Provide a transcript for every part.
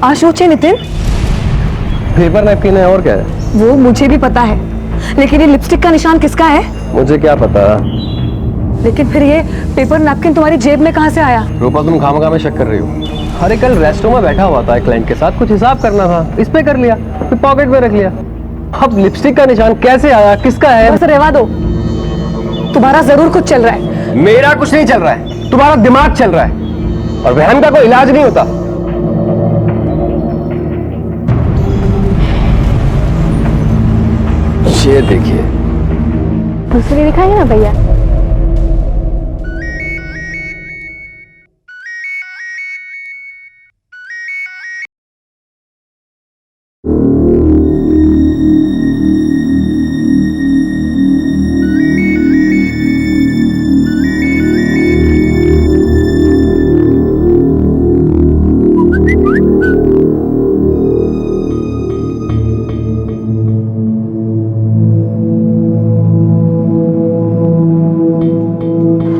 आशोचे Nitin, paper napkin है और क्या है? वो मुझे भी पता है, लेकिन ये लिपस्टिक का निशान किसका है? मुझे क्या पता। लेकिन फिर ये पेपर नैपकिन तुम्हारी जेब में कहाँ से आया? रूपा तुम खामखा में शक कर रही हो। अरे कल रेस्टोरेंट में बैठा हुआ था एक क्लाइंट के साथ, कुछ हिसाब करना था, इस पे कर लिया, फिर पॉकेट में रख लिया। अब लिपस्टिक का निशान कैसे आया, किसका है? बस रहवा दो, तुम्हारा जरूर कुछ चल रहा है। मेरा कुछ नहीं चल रहा है, तुम्हारा दिमाग चल रहा है, और वहम का कोई इलाज नहीं होता। ये देखिए, दूसरी दिखाएंगे ना भैया।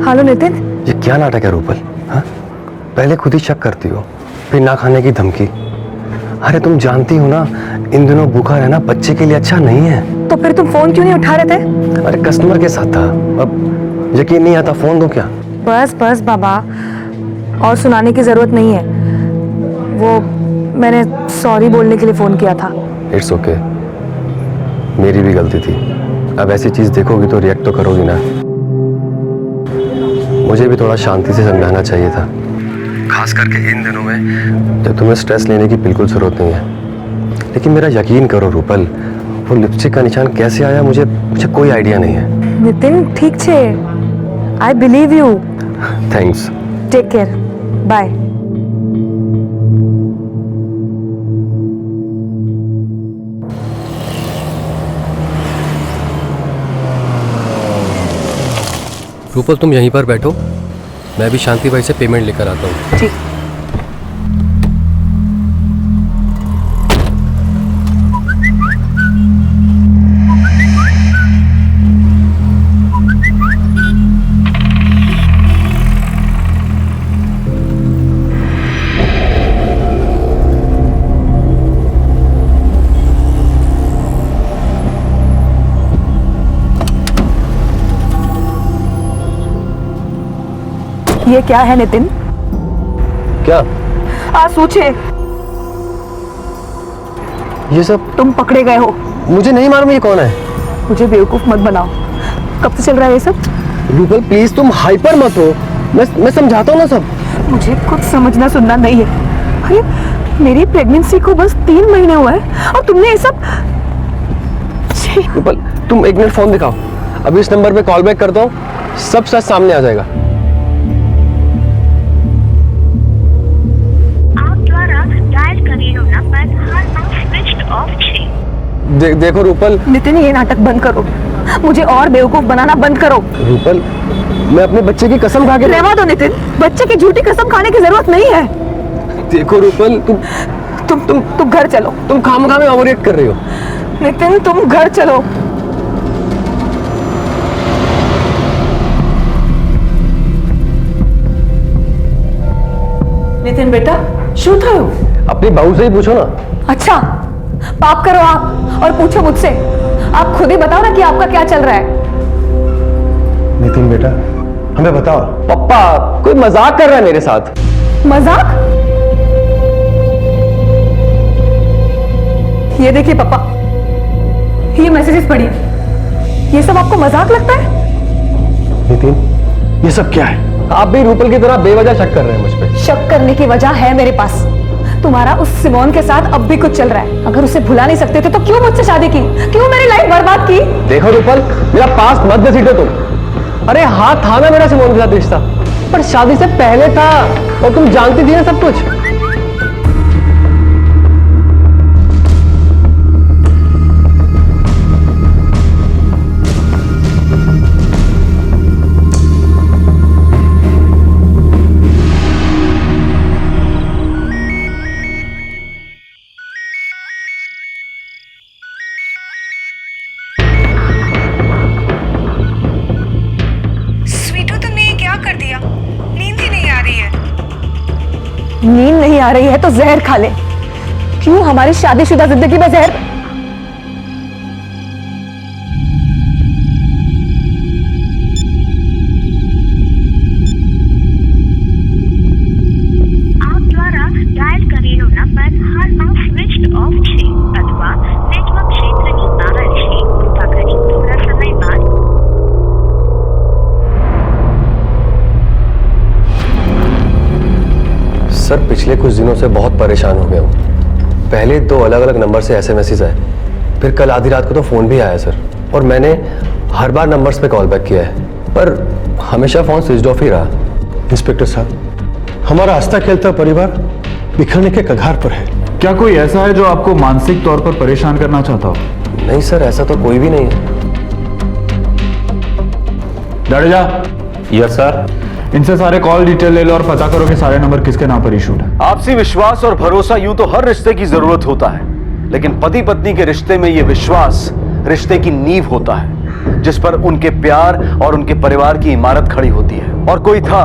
हेलो नितिन। ये क्या नाटक है रूपल? हाँ? पहले खुद ही शक करती हो, फिर ना खाने की धमकी। अरे तुम जानती हो ना, इन दिनों भूखा रहना बच्चे के लिए अच्छा नहीं है। तो फिर तुम फोन क्यों नहीं उठा रहे थे? अरे कस्टमर के साथ था, अब यकीन नहीं आता, फोन दो क्या? बस बस बाबा, और सुनाने की जरूरत नहीं है। वो मैंने सॉरी बोलने के लिए फोन किया था। इट्स ओके, मेरी भी गलती थी। अब ऐसी चीज देखोगी तो रिएक्ट तो करोगी ना। मुझे भी थोड़ा शांति से समझाना चाहिए था, खास करके इन दिनों में जब तुम्हें स्ट्रेस लेने की बिल्कुल जरूरत नहीं है। लेकिन मेरा यकीन करो रूपल, वो लिपस्टिक का निशान कैसे आया मुझे कोई आइडिया नहीं है। नितिन ठीक छे, I believe you. Thanks. Take care, bye. Rupal तुम यहीं पर बैठो, मैं भी शांति भाई से पेमेंट लेकर आता हूँ। ठीक। ये क्या है नितिन? क्या? सोचे ये सब तुम पकड़े गए हो। मुझे नहीं मालूम ये कौन है। मुझे बेवकूफ मत बनाओ। कब से चल रहा है ये सब? रूपल प्लीज तुम हाइपर मत हो, मैं समझाता हूँ ना सब। मुझे कुछ समझना सुनना नहीं है। अरे मेरी प्रेगनेंसी को बस 3 महीने हुआ है और तुमने ये सब। रूपल तुम 1 मिनट फोन दिखाओ, अभी इस नंबर पे कॉल बैक करता हूँ, सब सच सामने आ जाएगा। देखो रूपल। नितिन ये नाटक बंद करो, मुझे और बेवकूफ बनाना बंद करो। रूपल मैं अपने बच्चे की कसम खा के। रहवा दो नितिन, बच्चे की झूठी कसम खाने की जरूरत नहीं है। देखो रूपल तुम घर चलो। तुम खामखा में ओवररिएक्ट कर रही हो। नितिन तुम घर चलो। नितिन बेटा શું થયું? अपनी बहू से ही पूछो ना। अच्छा पाप करो आप और पूछो मुझसे। आप खुद ही बताओ ना कि आपका क्या चल रहा है। नितिन बेटा हमें बताओ। पापा कोई मजाक कर रहा है मेरे साथ। मजाक? ये देखिए पापा, ये मैसेजेस पढ़िए। ये सब आपको मजाक लगता है? नितिन ये सब क्या है? आप भी रूपल की तरह बेवजह शक कर रहे हैं मुझ पे। शक करने की वजह है मेरे पास। तुम्हारा उस सिमोन के साथ अब भी कुछ चल रहा है। अगर उसे भुला नहीं सकते थे तो क्यों मुझसे शादी की? क्यों मेरी लाइफ बर्बाद की? देखो रूपल मेरा पास्ट मत घसीटो तुम। अरे हाँ था ना मेरा सिमोन के साथ रिश्ता, पर शादी से पहले था, और तुम जानती थी ना सब कुछ। नींद नहीं आ रही है तो जहर खा ले। क्यों हमारी शादीशुदा जिंदगी में जहर? આપ દ્વારા ડાયલ કરેલો નંબર હાલમાં સ્વિચ્ડ ઓફ છે અથવા નેટવર્ક ક્ષેત્રની બહાર છે. કૃપા કરી થોડા સમય બાદ सर पिछले कुछ दिनों से बहुत परेशान हो गया हूँ. पहले 2 अलग अलग नंबर से एसएमएस आए, फिर कल आधी रात को तो फ़ोन भी आया सर. और मैंने हर बार नंबर्स पे कॉल बैक किया है, पर हमेशा फ़ोन स्विच ऑफ ही रहा. इंस्पेक्टर साहब, हमारा हंसता खेलता परिवार बिखरने के कगार पर है. क्या कोई ऐसा है जो आपको मानसिक तौर पर परेशान करना चाहता हो? नहीं सर, ऐसा तो कोई भी नहीं है. Jadeja, yes sir. इनसे सारे कॉल डिटेल ले लो और पता करो कि सारे नंबर किसके नाम पर इशूड है. आपसी विश्वास और भरोसा यूं तो हर रिश्ते की जरूरत होता है, लेकिन पति पत्नी के रिश्ते में यह विश्वास रिश्ते की नींव होता है, जिस पर उनके प्यार और उनके परिवार की इमारत खड़ी होती है. और कोई था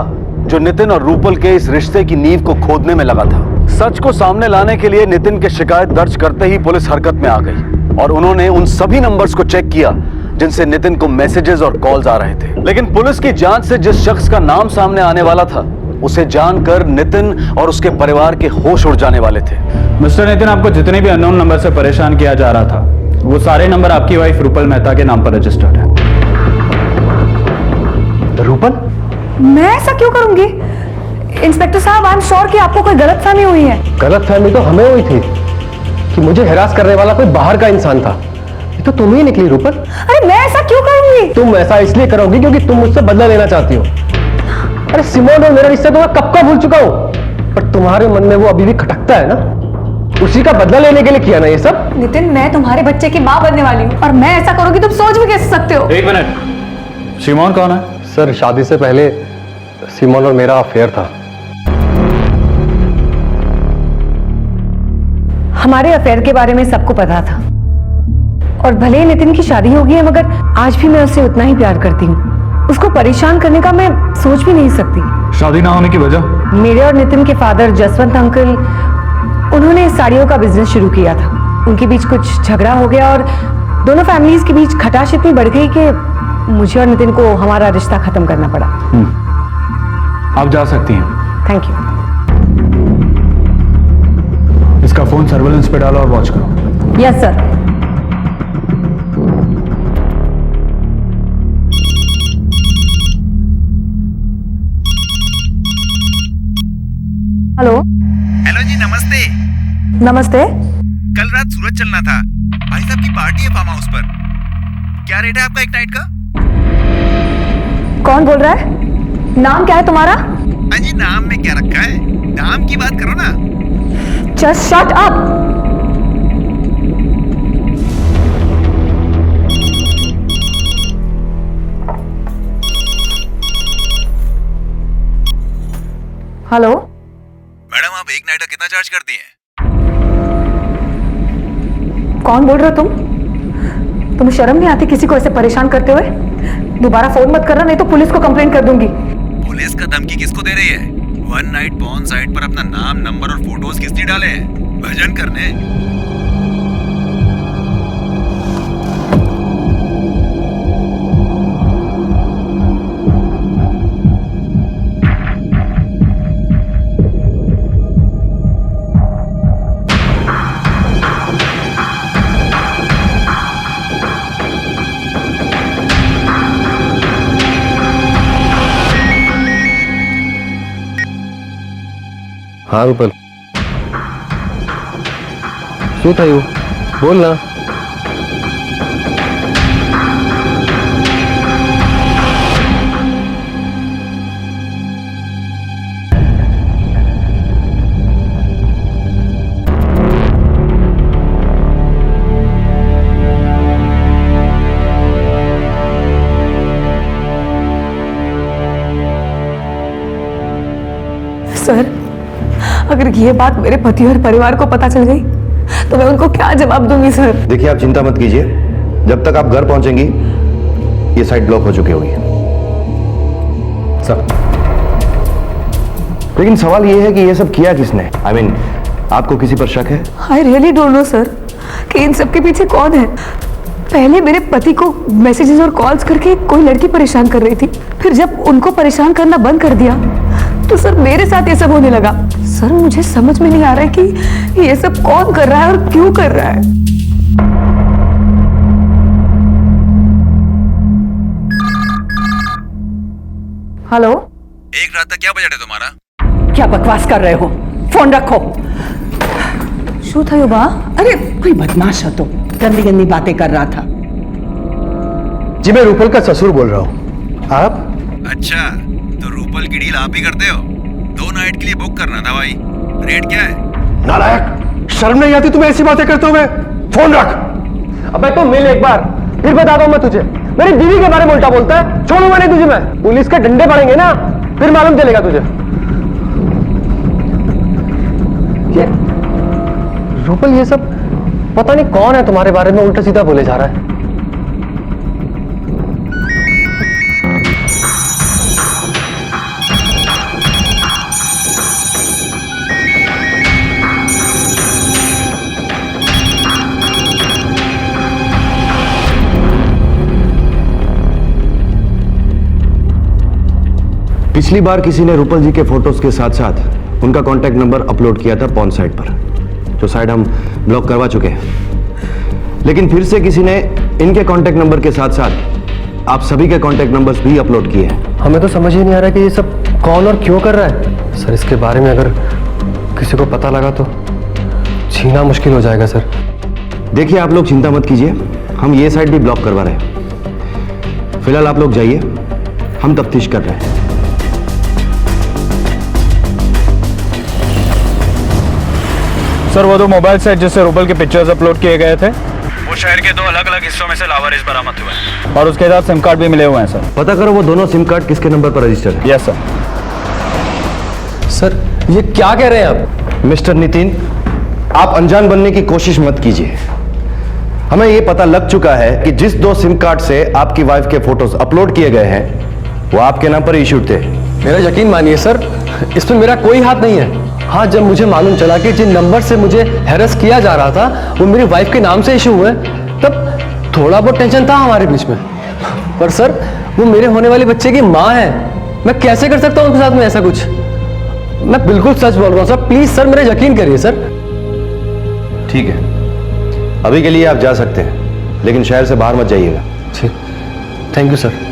जो नितिन और रूपल के इस रिश्ते की नींव को खोदने में लगा था. सच को सामने लाने के लिए नितिन की शिकायत दर्ज करते ही पुलिस हरकत में आ गई और उन्होंने उन सभी नंबर्स को चेक किया जिनसे नितिन को मैसेजेस और कॉल्स आ रहे थे. लेकिन पुलिस की जांच से जिस शख्स का नाम सामने आने वाला था, उसे जानकर नितिन और उसके परिवार के होश उड़ जाने वाले थे. मिस्टर नितिन, आपको जितने भी अननोन नंबर से परेशान किया जा रहा था, वो सारे नंबर आपकी वाइफ रूपल मेहता के नाम पर रजिस्टर्ड है. रूपल? मैं ऐसा क्यों करूंगी? इंस्पेक्टर साहब, आई एम श्योर कि आपको कोई गलतफहमी हुई है. गलतफहमी तो हमें हुई थी कि मुझे हिरास करने वाला कोई बाहर का इंसान था. ये तो तुम ही निकली रूपल. अरे मैं ऐसा क्यों करूंगी? तुम ऐसा इसलिए करोगी क्योंकि तुम मुझसे बदला लेना चाहती हो. अरे सिमोन और मेरा रिश्ता तो मैं कब का भूल चुका हूं, पर तुम्हारे मन में वो अभी भी खटकता है ना. उसी का बदला लेने के लिए किया ना ये सब. नितिन, मैं तुम्हारे बच्चे की माँ बनने वाली हूँ और मैं ऐसा करूंगी तुम सोच भी कैसे सकते हो? एक मिनट, शिमोन कौन है? सर, शादी से पहले सिमोन और मेरा अफेयर था. हमारे अफेयर के बारे में सबको पता था और भले ही नितिन की शादी हो गई है, मगर आज भी मैं उससे उतना ही प्यार करती हूँ. उसको परेशान करने का मैं सोच भी नहीं सकती. शादी ना होने की वजह? मेरे और नितिन के फादर जसवंत अंकल, उन्होंने साड़ियों का बिजनेस शुरू किया था. उनके बीच कुछ झगड़ा हो गया और दोनों फैमिलीज के बीच खटाश इतनी बढ़ गई कि मुझे और नितिन को हमारा रिश्ता खत्म करना पड़ा. आप जा सकती हैं. Thank you. इसका फोन सर्वेलेंस पे डालो और वॉच करो. Yes sir. हेलो. हेलो जी, नमस्ते. नमस्ते. कल रात सूरत चलना था. भाई साहब की पार्टी है फार्म हाउस पर. क्या रेट है आपका एक नाइट का? कौन बोल रहा है? नाम क्या है तुम्हारा? अजी, नाम में क्या रखा है, दाम की बात करो ना. Just shut up. Hello. Madam, आप एक नाइट का कितना चार्ज करती हैं? कौन बोल रहे हो तुम? तुम्हें शर्म नहीं आती किसी को ऐसे परेशान करते हुए? दोबारा फोन मत करना, नहीं तो पुलिस को कंप्लेंट कर दूंगी. पुलिस का धमकी किसको दे रही है? वन नाइट पॉर्न साइट पर अपना नाम, नंबर और फोटोज किसने डाले हैं? भजन करने. हाँ रूपल, શું થયું? બોલ ના. सर, अगर ये बात मेरे पति और परिवार को पता चल गई तो मैं उनको क्या जवाब दूंगी सर? देखिए, आप चिंता मत कीजिए. जब तक आप घर पहुंचेंगी ये साइट ब्लॉक हो चुकी होगी. सर, लेकिन सवाल ये है कि ये सब किया किसने? I mean, आपको किसी पर शक है? I really don't know sir कि इन सब के पीछे कौन है। पहले मेरे पति को मैसेजेस और कॉल्स करके कोई लड़की परेशान कर रही थी, फिर जब उनको परेशान करना बंद कर दिया तो सर मेरे साथ ये सब होने लगा। सर मुझे समझ में नहीं आ रहा है कि ये सब कौन कर रहा है और क्यों कर रहा है। हेलो, एक रात तक क्या बजट है तुम्हारा? क्या बकवास कर रहे हो? फोन रखो। शू था बा? अरे कोई बदमाश हो तो गंदी गंदी बातें कर रहा था। जी मैं रूपल का ससुर बोल रहा हूँ। आप? अच्छा, तो रूपल की डील आप ही करते हो? 2 नाइट के लिए बुक करना था भाई। रेट क्या है? नालायक, शर्म नहीं आती तुम्हें ऐसी बातें करते हुए? फोन रख। अबे तो मिल एक बार, फिर बताता हूँ मैं तुझे। मेरी बीवी के बारे में उल्टा बोलता है, छोड़ूंगा नहीं तुझे मैं। पुलिस के डंडे पड़ेंगे ना, फिर मालूम चलेगा तुझे। ये रूपल, ये सब पता नहीं कौन है तुम्हारे बारे में उल्टा सीधा बोले जा रहा है। पिछली बार किसी ने रूपल जी के फोटोज के साथ साथ उनका कॉन्टैक्ट नंबर अपलोड किया था पॉर्न साइट पर, जो साइट हम ब्लॉक करवा चुके हैं। लेकिन फिर से किसी ने इनके कॉन्टैक्ट नंबर के साथ साथ आप सभी के कॉन्टैक्ट नंबर्स भी अपलोड किए हैं। हमें तो समझ ही नहीं आ रहा कि ये सब कौन और क्यों कर रहा है। सर इसके बारे में अगर किसी को पता लगा तो छीना मुश्किल हो जाएगा सर। देखिए आप लोग चिंता मत कीजिए, हम ये साइट भी ब्लॉक करवा रहे हैं। फिलहाल आप लोग जाइए, हम तफ्तीश कर रहे हैं। सर वो 2 मोबाइल सेट जिससे रूपल के पिक्चर्स अपलोड किए गए थे, वो शहर के 2 अलग अलग हिस्सों में से लावारिस बरामद हुए हैं और उसके साथ सिम कार्ड भी मिले हुए हैं सर। पता करो वो दोनों सिम कार्ड किसके नंबर पर रजिस्टर्ड है। Yes sir. सर ये क्या कह रहे हैं आप? मिस्टर नितिन, आप अनजान बनने की कोशिश मत कीजिए। हमें यह पता लग चुका है कि जिस 2 सिम कार्ड से आपकी वाइफ के फोटोज अपलोड किए गए हैं वो आपके नाम पर इश्यूड थे। मेरा यकीन मानिए सर, इसमें मेरा कोई हाथ नहीं है। हाँ, जब मुझे मालूम चला कि जिन नंबर से मुझे हैरेस किया जा रहा था वो मेरी वाइफ के नाम से इशू हुए, तब थोड़ा बहुत टेंशन था हमारे बीच में। पर सर वो मेरे होने वाले बच्चे की माँ है, मैं कैसे कर सकता हूँ उनके साथ में ऐसा कुछ? मैं बिल्कुल सच बोल रहा हूँ सर, प्लीज सर मेरा यकीन करिए सर। ठीक है, अभी के लिए आप जा सकते हैं, लेकिन शहर से बाहर मत जाइएगा। ठीक, थैंक यू सर।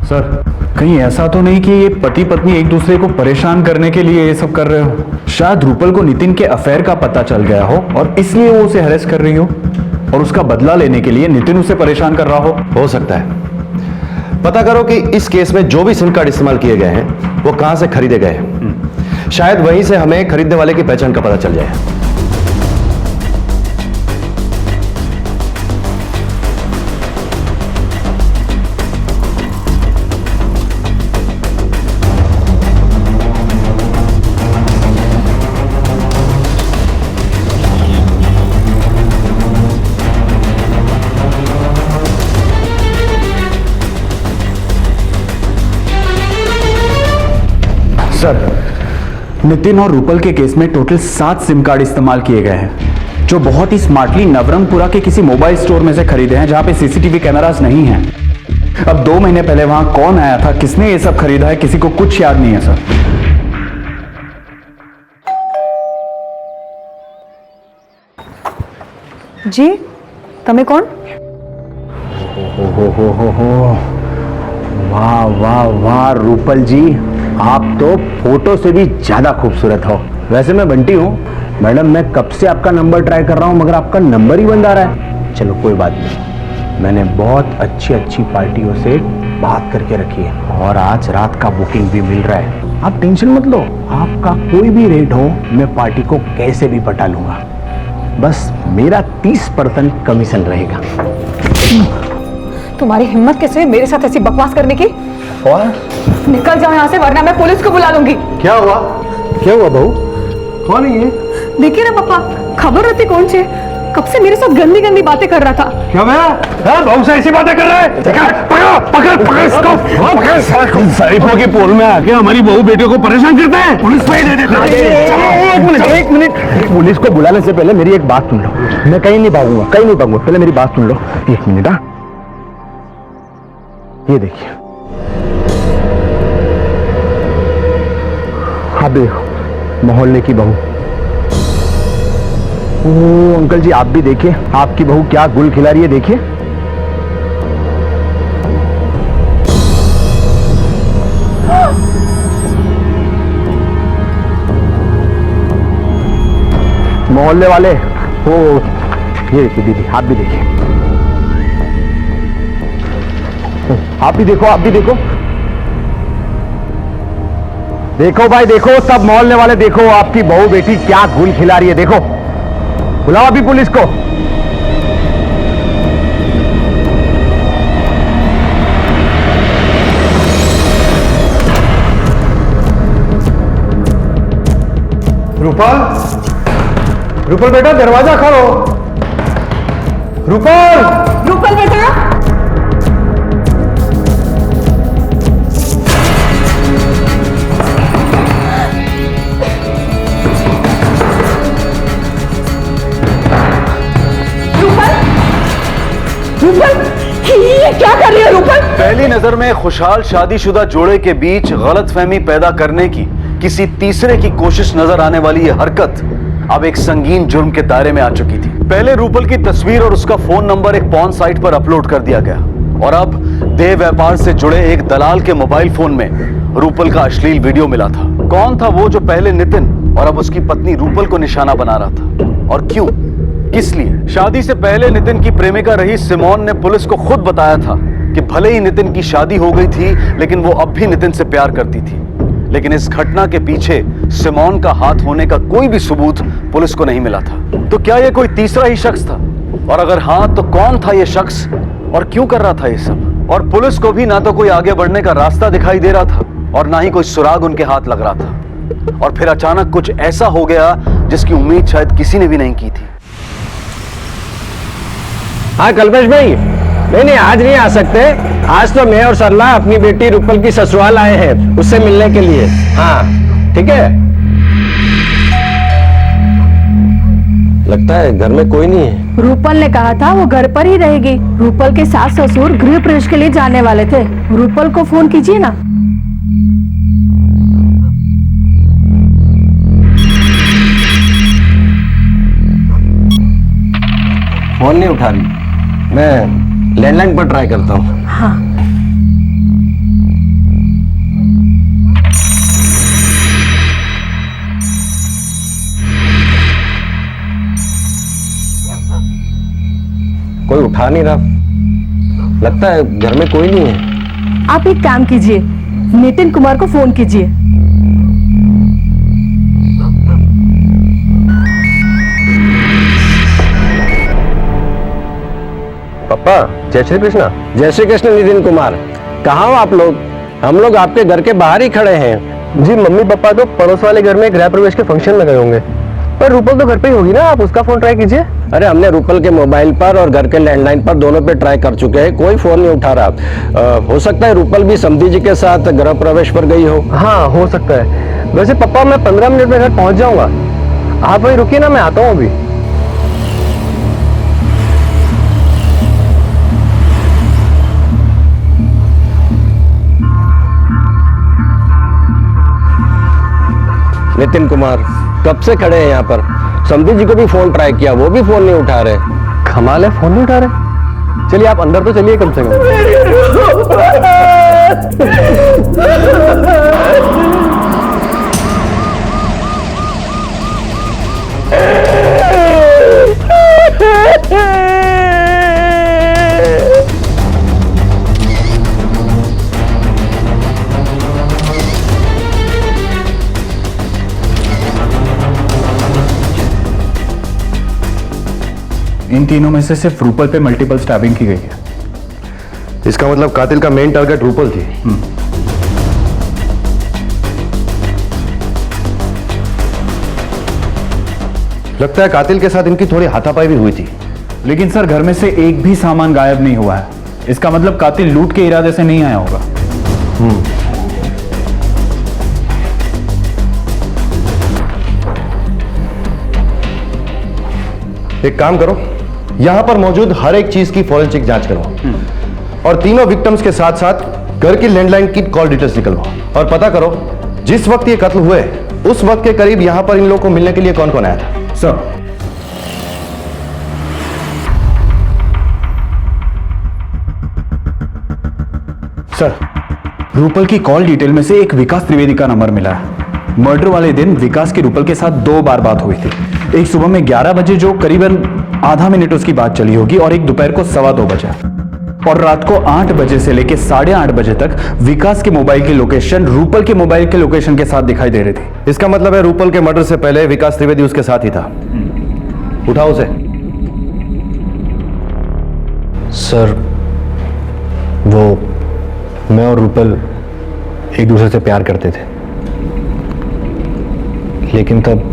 सर कहीं ऐसा तो नहीं कि ये पति पत्नी एक दूसरे को परेशान करने के लिए ये सब कर रहे हो? शायद रूपल को नितिन के अफेयर का पता चल गया हो और इसलिए वो उसे हैरेस कर रही हो और उसका बदला लेने के लिए नितिन उसे परेशान कर रहा हो सकता है। पता करो कि इस केस में जो भी सिम कार्ड इस्तेमाल किए गए हैं वो कहां से खरीदे गए हैं। शायद वहीं से हमें खरीदने वाले की पहचान का पता चल जाए। सर नितिन और रूपल के केस में टोटल 7 सिम कार्ड इस्तेमाल किए गए हैं, जो बहुत ही स्मार्टली नवरंगपुरा के किसी मोबाइल स्टोर में से खरीदे हैं जहां पे सीसीटीवी कैमरास नहीं हैं। अब 2 महीने पहले वहां कौन आया था, किसने ये सब खरीदा है, किसी को कुछ याद नहीं है सर। जी तमे कौन? वाह वाह वाह रूपल जी, आप तो फोटो से भी ज्यादा खूबसूरत हो। वैसे मैं बंटी हूँ मैडम, मैं कब से आपका नंबर ट्राई कर रहा हूँ मगर आपका नंबर ही बंद आ रहा है। चलो कोई बात नहीं, मैंने बहुत अच्छी अच्छी पार्टियों से बात करके रखी है और आज रात का बुकिंग भी मिल रहा है। आप टेंशन मत लो, आपका कोई भी रेट हो मैं पार्टी को कैसे भी पटा लूंगा, बस मेरा 30% कमीशन रहेगा। तुम्हारी हिम्मत कैसे है मेरे साथ ऐसी बकवास करने की? और निकल जाओ यहाँ से वरना मैं पुलिस को बुला लूंगी। क्या हुआ? क्या हुआ बहू? कौन है ये? देखिए ना पापा, खबर रहती कौन छे कब से मेरे साथ गंदी गंदी बातें कर रहा था। क्या भैया बहू से ऐसी बातें कर रहा है? पकड़ इसको। शरीफों के पोल में आके हमारी बहू बेटियों को परेशान करते हैं। पुलिस पे ही दे देते। एक मिनट पुलिस को बुलाने से पहले मेरी एक बात सुन लो। मैं कहीं नहीं भागूंगा, पहले मेरी बात सुन लो। एक मिनट। हाँ, ये देखिए, आप देखो मोहल्ले की बहू। ओ अंकल जी, आप भी देखिए आपकी बहू क्या गुल खिला रही है, देखिए। मोहल्ले वाले, ओ ये देखिए दीदी, आप भी देखिए, आप भी देखो, देखो भाई देखो, सब मोहल्ले वाले देखो, आपकी बहू बेटी क्या गुल खिला रही है, देखो। बुलाओ अभी पुलिस को। रूपल बेटा, दरवाजा खोलो। रूपल बेटा, ये क्या कर रही है रूपल? पहली नजर में खुशहाल शादीशुदा जोड़े के बीच गलतफहमी पैदा करने की किसी तीसरे की कोशिश नजर आने वाली यह हरकत अब एक संगीन जुर्म के दायरे में आ चुकी थी। पहले रूपल की तस्वीर और उसका फोन नंबर एक पॉर्न साइट पर अपलोड कर दिया गया और अब देह व्यापार से जुड़े एक दलाल के मोबाइल फोन में रूपल का अश्लील वीडियो मिला था। कौन था वो जो पहले नितिन और अब उसकी पत्नी रूपल को निशाना बना रहा था, और क्यों, किस लिए? शादी से पहले नितिन की प्रेमिका रही सिमोन ने पुलिस को खुद बताया था कि भले ही नितिन की शादी हो गई थी, लेकिन वो अब भी नितिन से प्यार करती थी। लेकिन इस घटना के पीछे सिमोन का हाथ होने का कोई भी सबूत पुलिस को नहीं मिला था। तो क्या यह कोई तीसरा ही शख्स था? और अगर हाँ, तो कौन था यह शख्स और क्यों कर रहा था ये सब? और पुलिस को भी ना तो कोई आगे बढ़ने का रास्ता दिखाई दे रहा था और ना ही कोई सुराग उनके हाथ लग रहा था। और फिर अचानक कुछ ऐसा हो गया जिसकी उम्मीद शायद किसी ने भी नहीं की थी। हाँ कल्पेश भाई, नहीं आज नहीं आ सकते। आज तो मैं और सरला अपनी बेटी रूपल की ससुराल आए हैं उससे मिलने के लिए। हाँ ठीक है। लगता है घर में कोई नहीं है। रूपल ने कहा था वो घर पर ही रहेगी। रूपल के सास ससुर गृह प्रवेश के लिए जाने वाले थे। रूपल को फोन कीजिए ना। फोन नहीं उठा रही, मैं लैंडलाइन पर ट्राई करता हूँ। हाँ। कोई उठा नहीं रहा, लगता है घर में कोई नहीं है। आप एक काम कीजिए, नितिन कुमार को फोन कीजिए। पापा, जय श्री कृष्णा। जय श्री कृष्ण नितिन कुमार, कहाँ हो आप लोग? हम लोग आपके घर के बाहर ही खड़े हैं। जी मम्मी पापा तो पड़ोस वाले घर में गृह प्रवेश के फंक्शन में गए होंगे, पर रूपल तो घर पे ही होगी ना, आप उसका फोन ट्राई कीजिए। अरे हमने रूपल के मोबाइल पर और घर के लैंडलाइन पर दोनों पे ट्राई कर चुके हैं, कोई फोन नहीं उठा रहा। हो सकता है रूपल भी समधी जी के साथ गृह प्रवेश पर गई हो। हाँ हो सकता है। वैसे पापा मैं 15 मिनट में घर पहुंच जाऊंगा, आप वहीं रुकिए ना, मैं आता हूँ अभी। नितिन कुमार कब से खड़े हैं यहाँ पर? समधी जी को भी फोन ट्राई किया, वो भी फोन नहीं उठा रहे। कमाल है, फोन नहीं उठा रहे। चलिए आप अंदर तो चलिए कम से कम। इन तीनों में से सिर्फ रूपल पे मल्टीपल स्टैबिंग की गई है। इसका मतलब कातिल का मेन टारगेट रूपल थी। लगता है कातिल के साथ इनकी थोड़ी हाथापाई भी हुई थी। लेकिन सर घर में से एक भी सामान गायब नहीं हुआ है। इसका मतलब कातिल लूट के इरादे से नहीं आया होगा। एक काम करो, यहां पर मौजूद हर एक चीज की फॉरेंसिक जांच करवाओ और तीनों विक्टिम्स के साथ साथ घर की लैंडलाइन की कॉल डिटेल्स निकलवाओ और पता करो जिस वक्त ये कत्ल हुए उस वक्त के करीब यहां पर इन लोगों को मिलने के लिए कौन कौन आया था। सर रूपल की कॉल डिटेल में से एक विकास त्रिवेदी का नंबर मिला है। मर्डर वाले दिन विकास की रूपल के साथ 2 बार बात हुई थी। एक सुबह में 11 बजे जो करीबन आधा मिनट उसकी बात चली होगी और एक दोपहर को 2:15 बजे और रात को 8 बजे से लेकर 8:30 बजे तक विकास के मोबाइल की लोकेशन रूपल के मोबाइल के लोकेशन के साथ दिखाई दे रही थी। इसका मतलब है रूपल के मर्डर से पहले विकास त्रिवेदी उसके साथ ही था। उठाओ उसे। सर वो मैं और रूपल एक दूसरे से प्यार करते थे, लेकिन तब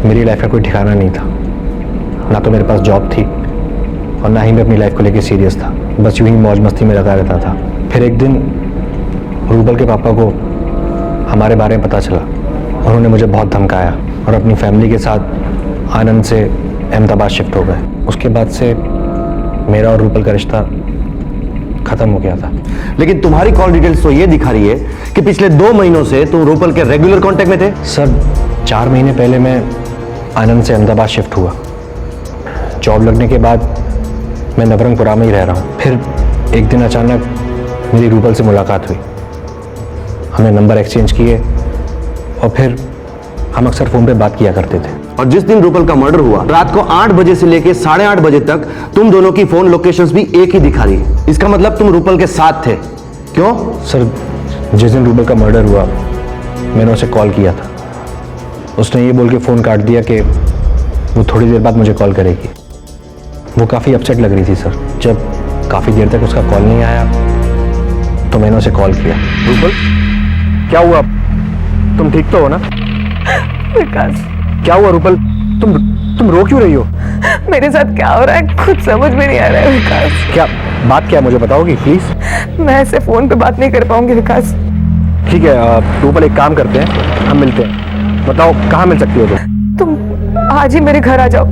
मेरी लाइफ का कोई ठिकाना नहीं था। ना तो मेरे पास जॉब थी और ना ही मैं अपनी लाइफ को लेकर सीरियस था। बस यूं ही मौज मस्ती में लगा रहता था। फिर एक दिन रूपल के पापा को हमारे बारे में पता चला। उन्होंने मुझे बहुत धमकाया और अपनी फैमिली के साथ आनंद से अहमदाबाद शिफ्ट हो गए। उसके बाद से मेरा और रूपल का रिश्ता खत्म हो गया था। लेकिन तुम्हारी कॉल डिटेल्स तो ये दिखा रही है कि पिछले 2 महीनों से तुम रूपल के रेगुलर कांटेक्ट में थे। सर 4 महीने पहले मैं आनंद से अहमदाबाद शिफ्ट हुआ। जॉब लगने के बाद मैं नवरंगपुरा में ही रह रहा हूँ। फिर एक दिन अचानक मेरी रूपल से मुलाकात हुई। हमने नंबर एक्सचेंज किए और फिर हम अक्सर फ़ोन पे बात किया करते थे। और जिस दिन रूपल का मर्डर हुआ रात को 8 बजे से लेकर 8:30 बजे तक तुम दोनों की फोन लोकेशंस भी एक ही दिखा रही है। इसका मतलब तुम रूपल के साथ थे। क्यों? सर जिस दिन रूपल का मर्डर हुआ मैंने उसे कॉल किया था। उसने ये बोल के फ़ोन काट दिया कि वो थोड़ी देर बाद मुझे कॉल करेगी। वो काफ़ी अपसेट लग रही थी सर। जब काफ़ी देर तक उसका कॉल नहीं आया तो मैंने उसे कॉल किया। रूपल क्या हुआ? तुम ठीक तो हो ना? विकास क्या हुआ रूपल? तुम रो क्यों रही हो? मेरे साथ क्या हो रहा है खुद समझ में नहीं आ रहा है विकास। क्या बात क्या है मुझे बताओगी प्लीज? मैं ऐसे फोन पे बात नहीं कर पाऊंगी विकास। ठीक है रूपल एक काम करते हैं, हम मिलते हैं। बताओ कहाँ मिल सकती हो तुम आज ही मेरे घर आ जाओ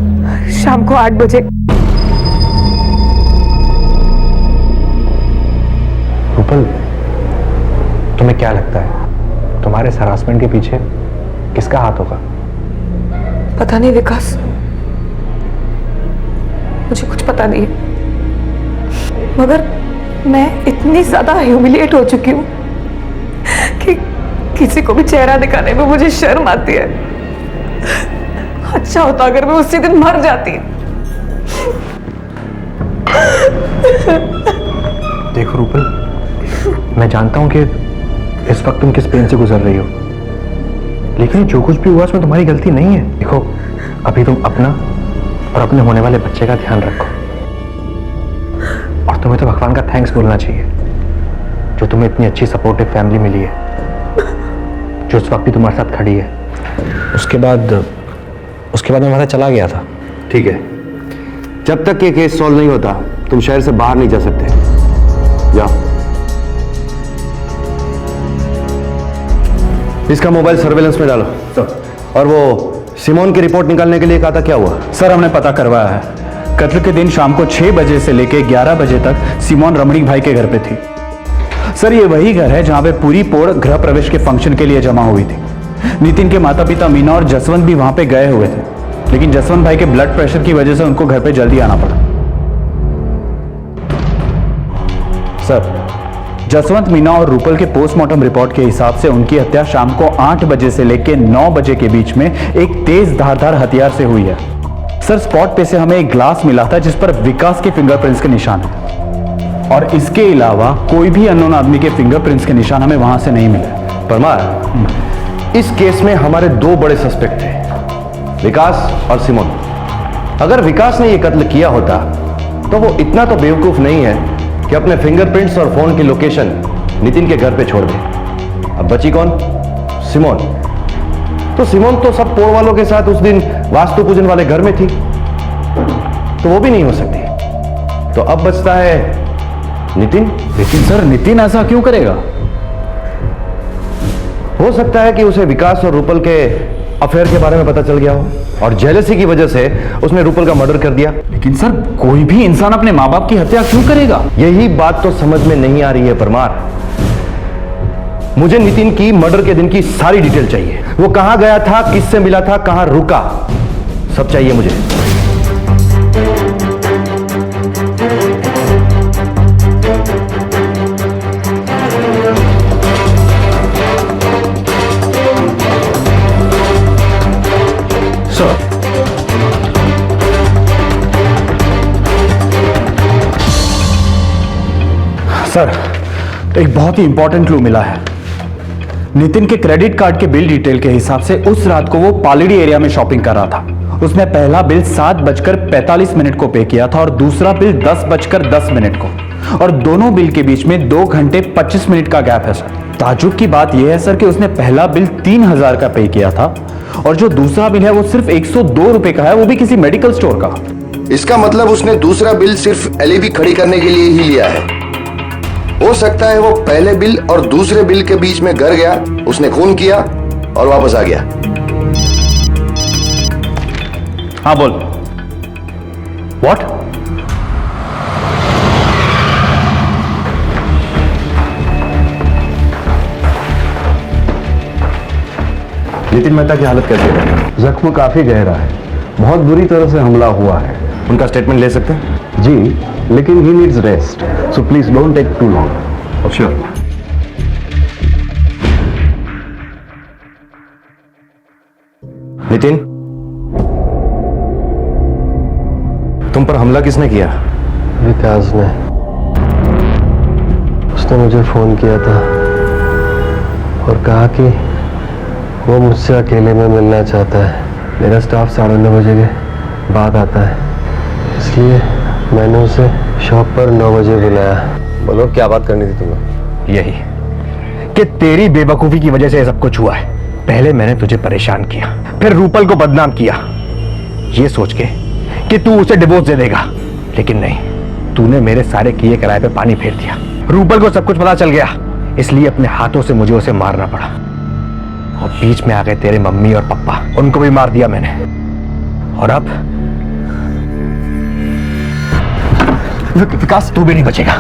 शाम को 8 बजे। रूपल तुम्हें क्या लगता है तुम्हारे इस हरासमेंट के पीछे किसका हाथ होगा? पता नहीं विकास, मुझे कुछ पता नहीं है, मगर मैं इतनी ज्यादा ह्यूमिलिएट हो चुकी हूं कि किसी को भी चेहरा दिखाने में मुझे शर्म आती है। अच्छा होता अगर मैं उसी दिन मर जाती। देखो रूपल, मैं जानता हूं कि इस वक्त तुम किस पेन से गुजर रही हो, लेकिन जो कुछ भी हुआ उसमें तुम्हारी गलती नहीं है। देखो अभी तुम अपना और अपने होने वाले बच्चे का ध्यान रखो और तुम्हें तो भगवान का थैंक्स बोलना चाहिए जो तुम्हें इतनी अच्छी सपोर्टिव फैमिली मिली है जो इस वक्त भी तुम्हारे साथ खड़ी है। उसके बाद मैं वहां से चला गया था। ठीक है, जब तक ये केस सॉल्व नहीं होता तुम शहर से बाहर नहीं जा सकते। जाओ। इसका मोबाइल सर्वेलेंस में डालो। और वो सिमोन की रिपोर्ट निकालने के लिए कहा था, क्या हुआ? सर हमने पता करवाया है। कत्ल के दिन शाम को 6 बजे से लेकर 11 बजे तक सिमोन रमणीक भाई के घर पे थी। सर ये वही घर है जहां पे पूरी पोड़ गृह प्रवेश के फंक्शन के लिए जमा हुई थी। नितिन के माता पिता मीना और जसवंत भी वहां पे गए हुए थे, लेकिन जसवंत भाई के ब्लड प्रेशर की वजह से उनको घर पे जल्दी आना पड़ा। सर जसवंत, मीना और रूपल के पोस्टमार्टम रिपोर्ट के हिसाब से उनकी हत्या शाम को 8 बजे से लेकर 9 बजे के बीच में एक तेज धारदार हथियार से हुई है। सर स्पॉट पे से हमें एक ग्लास मिला था जिस पर विकास के फिंगरप्रिंट्स के निशान है और इसके अलावा कोई भी अननोन आदमी के फिंगरप्रिंट्स के निशान हमें वहां से नहीं मिले। परमार, इस केस में हमारे 2 बड़े सस्पेक्ट थे, विकास और सिमोन। अगर विकास ने यह कत्ल किया होता तो वो इतना तो बेवकूफ नहीं है कि अपने फिंगरप्रिंट्स और फोन की लोकेशन नितिन के घर पे छोड़ दे। अब बची कौन? सिमोन। तो सिमोन तो सब पोड़ वालों के साथ उस दिन वास्तु पूजन वाले घर में थी तो वो भी नहीं हो सकती। तो अब बचता है नितिन। लेकिन सर नितिन ऐसा क्यों करेगा? हो सकता है कि उसे विकास और रूपल के अफेयर के बारे में पता चल गया हो और जेलसी की वजह से उसने रूपल का मर्डर कर दिया। लेकिन सर कोई भी इंसान अपने माँ बाप की हत्या क्यों करेगा? यही बात तो समझ में नहीं आ रही है परमार। मुझे नितिन की मर्डर के दिन की सारी डिटेल चाहिए। वो कहां गया था, किससे मिला था, कहां रुका, सब चाहिए मुझे। सर एक बहुत ही इंपॉर्टेंट क्लू मिला है। नितिन के क्रेडिट कार्ड के बिल डिटेल के हिसाब से उस रात को वो पालड़ी एरिया में शॉपिंग कर रहा था। उसने पहला बिल 7:45 को पे किया था और दूसरा बिल 10:10 को, और दोनों बिल के बीच में 2 घंटे 25 मिनट का गैप है सर। ताजुब की बात यह है सर कि उसने पहला बिल 3000 का पे किया था और जो दूसरा बिल है वो सिर्फ 102 रुपए का है, वो भी किसी मेडिकल स्टोर का। इसका मतलब उसने दूसरा बिल सिर्फ एलईबी खड़ी करने के लिए ही लिया है। हो सकता है वो पहले बिल और दूसरे बिल के बीच में घर गया, उसने खून किया और वापस आ गया। हाँ बोल। व्हाट? नितिन मेहता की हालत कैसी है? जख्म काफी गहरा है, बहुत बुरी तरह से हमला हुआ है। उनका स्टेटमेंट ले सकते हैं? जी, लेकिन he needs rest, so please don't take too long. Sure. Nitin, तुम पर हमला किसने किया? विकास ने। उसने मुझे फोन किया था और कहा कि वो मुझसे अकेले में मिलना चाहता है। मेरा स्टाफ 9:30 बजे के बाद आता है, इसलिए मैंने उसे शॉप पर 9 बजे बुलाया। बोलो क्या बात करनी थी तुम्हें? यही कि तेरी बेवकूफी की वजह से ये सब कुछ हुआ है। पहले मैंने तुझे परेशान किया, फिर रूपल को बदनाम किया, ये सोच के कि तू उसे डिवोर्स दे देगा, लेकिन नहीं, तूने मेरे सारे किए कराए पे पानी फेर दिया। रूपल को सब कुछ पता चल गया, इसलिए अपने हाथों से मुझे उसे मारना पड़ा और बीच में आ गए तेरे मम्मी और पापा, उनको भी मार दिया मैंने। और अब विकास तू भी नहीं बचेगा।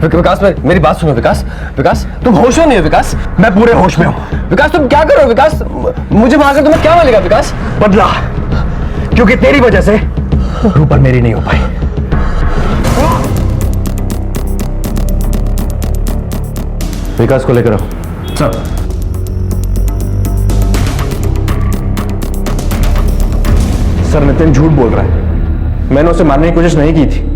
विकास मेरी बात सुनो। विकास तुम होश में नहीं हो। विकास मैं पूरे होश में हूं। विकास तुम क्या कर रहे हो? विकास मुझे मारकर तुम्हें क्या मिलेगा? विकास बदला, क्योंकि तेरी वजह से रूपल मेरी नहीं हो पाई। विकास को लेकर आओ। सर सर नितिन झूठ बोल रहा है, मैंने उसे मारने की कोशिश नहीं की थी।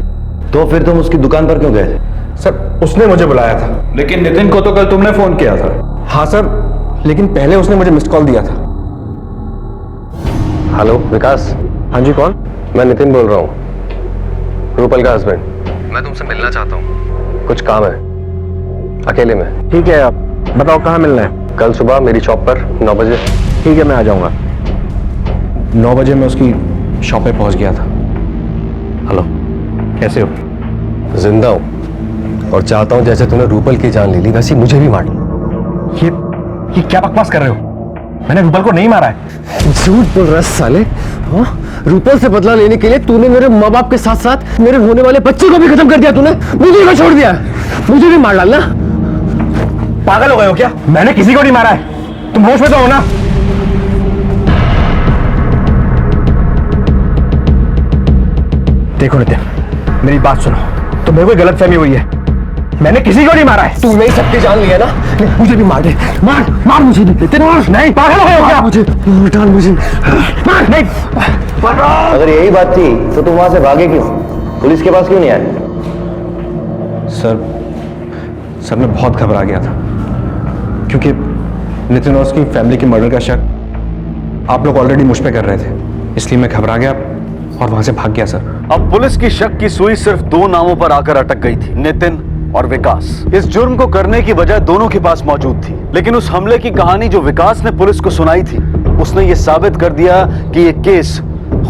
तो फिर तुम उसकी दुकान पर क्यों गए थे? सर उसने मुझे बुलाया था, लेकिन नितिन को तो कल तुमने फोन किया था। हाँ सर, लेकिन पहले उसने मुझे मिस्ड कॉल दिया था। हेलो विकास। हाँ जी, कौन? मैं नितिन बोल रहा हूँ, रूपल का हस्बैंड। मैं तुमसे मिलना चाहता हूँ, कुछ काम है, अकेले में। ठीक है, आप बताओ कहाँ मिलना है? कल सुबह मेरी शॉप पर 9 बजे। ठीक है, मैं आ जाऊंगा। 9 बजे मैं उसकी शॉप पे पहुंच गया था। हेलो, कैसे हो? जिंदा हूं और चाहता हूं जैसे तूने रूपल की जान ले ली वैसी मुझे भी मार ली। ये क्या बकवास कर रहे हो? मैंने रूपल को नहीं मारा है। झूठ बोल रहा है साले। हाँ? रूपल से बदला लेने के लिए तूने मेरे माँ बाप के साथ साथ मेरे होने वाले बच्चे को भी खत्म कर दिया। तूने मुझे भी छोड़ दिया, मुझे भी मार डालना। पागल हो गए हो क्या? मैंने किसी को नहीं मारा है, तुम होश में तो हो ना? देखो नितिन, मेरी बात सुनो, तुम्हें कोई गलतफहमी हुई है, मैंने किसी को नहीं मारा है। तूने ही सबके जान लिया ना, मुझे भी मार दे। मार मुझे भी। नहीं, पागल हो गए हो क्या? मुझे डाल, मुझे मार। नहीं, अगर यही बात थी तो तुम वहां से भागे क्यों? पुलिस के पास क्यों नहीं आए? सर मैं बहुत घबरा गया था, क्योंकि नितिन और उसकी फैमिली के मर्डर का शक आप लोग ऑलरेडी मुझ पे कर रहे थे, इसलिए मैं घबरा गया और वहां से भाग गया सर। अब पुलिस की शक की सुई सिर्फ 2 नामों पर आकर अटक गई थी, नितिन और विकास इस जुर्म को करने की वजह दोनों के पास मौजूद थी। लेकिन उस हमले की कहानी जो विकास ने पुलिस को सुनाई थी, उसने ये साबित कर दिया कि ये केस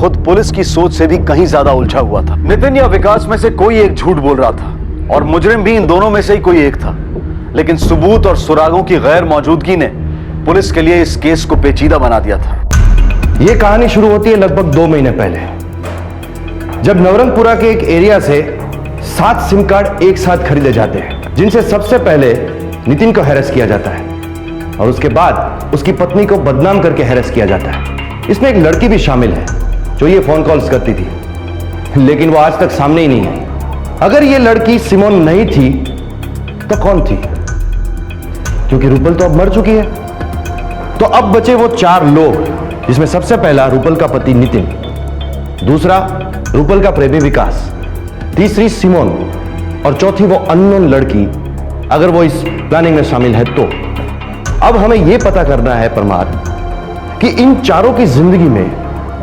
खुद पुलिस की सोच से भी कहीं ज्यादा उलझा हुआ था। नितिन या विकास में से कोई एक झूठ बोल रहा था और मुजरिम भी इन दोनों में से ही कोई एक था। लेकिन सबूत और सुरागों की गैर मौजूदगी ने पुलिस के लिए इस केस को पेचीदा बना दिया था। यह कहानी शुरू होती है लगभग 2 महीने पहले, जब नवरंगपुरा के एक एरिया से 7 सिम कार्ड एक साथ खरीदे जाते हैं, जिनसे सबसे पहले नितिन को हैरेस किया जाता है और उसके बाद उसकी पत्नी को बदनाम करके हैरेस किया जाता है। इसमें एक लड़की भी शामिल है जो ये फोन कॉल्स करती थी, लेकिन वो आज तक सामने ही नहीं आई। अगर ये लड़की सिमोन नहीं थी तो कौन थी? क्योंकि रूपल तो अब मर चुकी है। तो अब बचे वो 4 लोग, जिसमें सबसे पहला रूपल का पति नितिन, दूसरा रूपल का प्रेमी विकास, तीसरी सिमोन और चौथी वो अननोन लड़की, अगर वो इस प्लानिंग में शामिल है तो। अब हमें यह पता करना है परमार कि इन चारों की जिंदगी में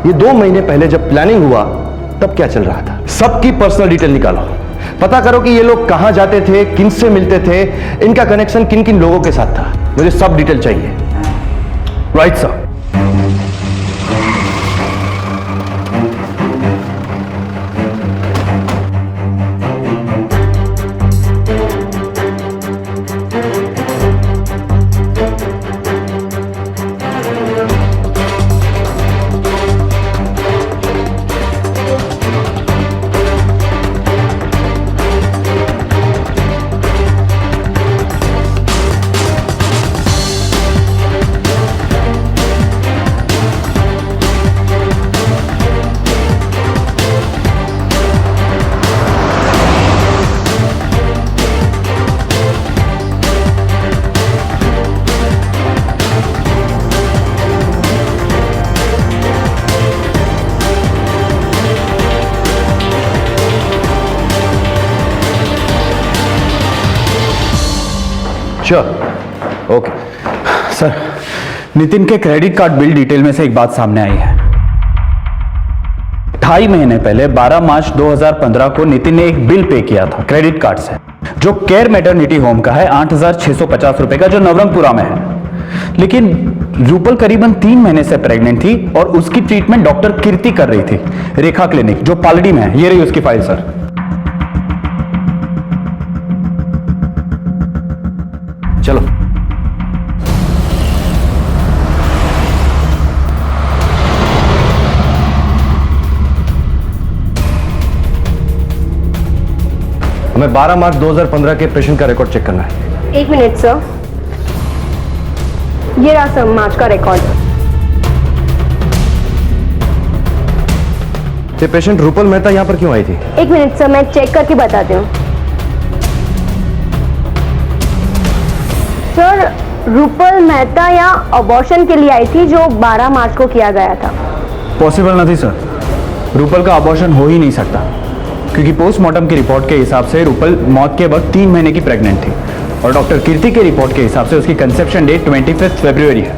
ये 2 महीने पहले जब प्लानिंग हुआ तब क्या चल रहा था। सबकी पर्सनल डिटेल निकालो, पता करो कि ये लोग कहां जाते थे, किनसे मिलते थे, इनका कनेक्शन किन किन लोगों के साथ था। मुझे सब डिटेल चाहिए। Right sir. Okay sir, Nitin के क्रेडिट कार्ड बिल डिटेल में से एक बात सामने आई है। 2.5 महीने पहले 12 मार्च 2015 को नितिन ने एक बिल पे किया था क्रेडिट कार्ड से, जो केयर मैटरनिटी होम का है, 8,650 रुपए का, जो नवरंगपुरा में है। लेकिन रूपल करीबन 3 महीने से प्रेग्नेंट थी और उसकी ट्रीटमेंट डॉक्टर कीर्ति कर रही थी, रेखा क्लिनिक, जो पालड़ी में है। ये रही उसकी फाइल सर। चलो हमें 12 मार्च 2015 के पेशेंट का रिकॉर्ड चेक करना है। 1 मिनट सर, ये रहा सर मार्च का रिकॉर्ड। ये पेशेंट रूपल मेहता यहां पर क्यों आई थी? 1 मिनट सर, मैं चेक करके बताती हूँ। सर, रूपल मेहता यहाँ अबॉर्शन के लिए आई थी, जो 12 मार्च को किया गया था। पॉसिबल नहीं सर, रूपल का अबॉर्शन हो ही नहीं सकता, क्योंकि पोस्टमार्टम की रिपोर्ट के हिसाब से रूपल मौत के वक्त 3 महीने की प्रेग्नेंट थी और डॉक्टर कीर्ति के रिपोर्ट के हिसाब से उसकी कंसेप्शन डेट 25 फरवरी है।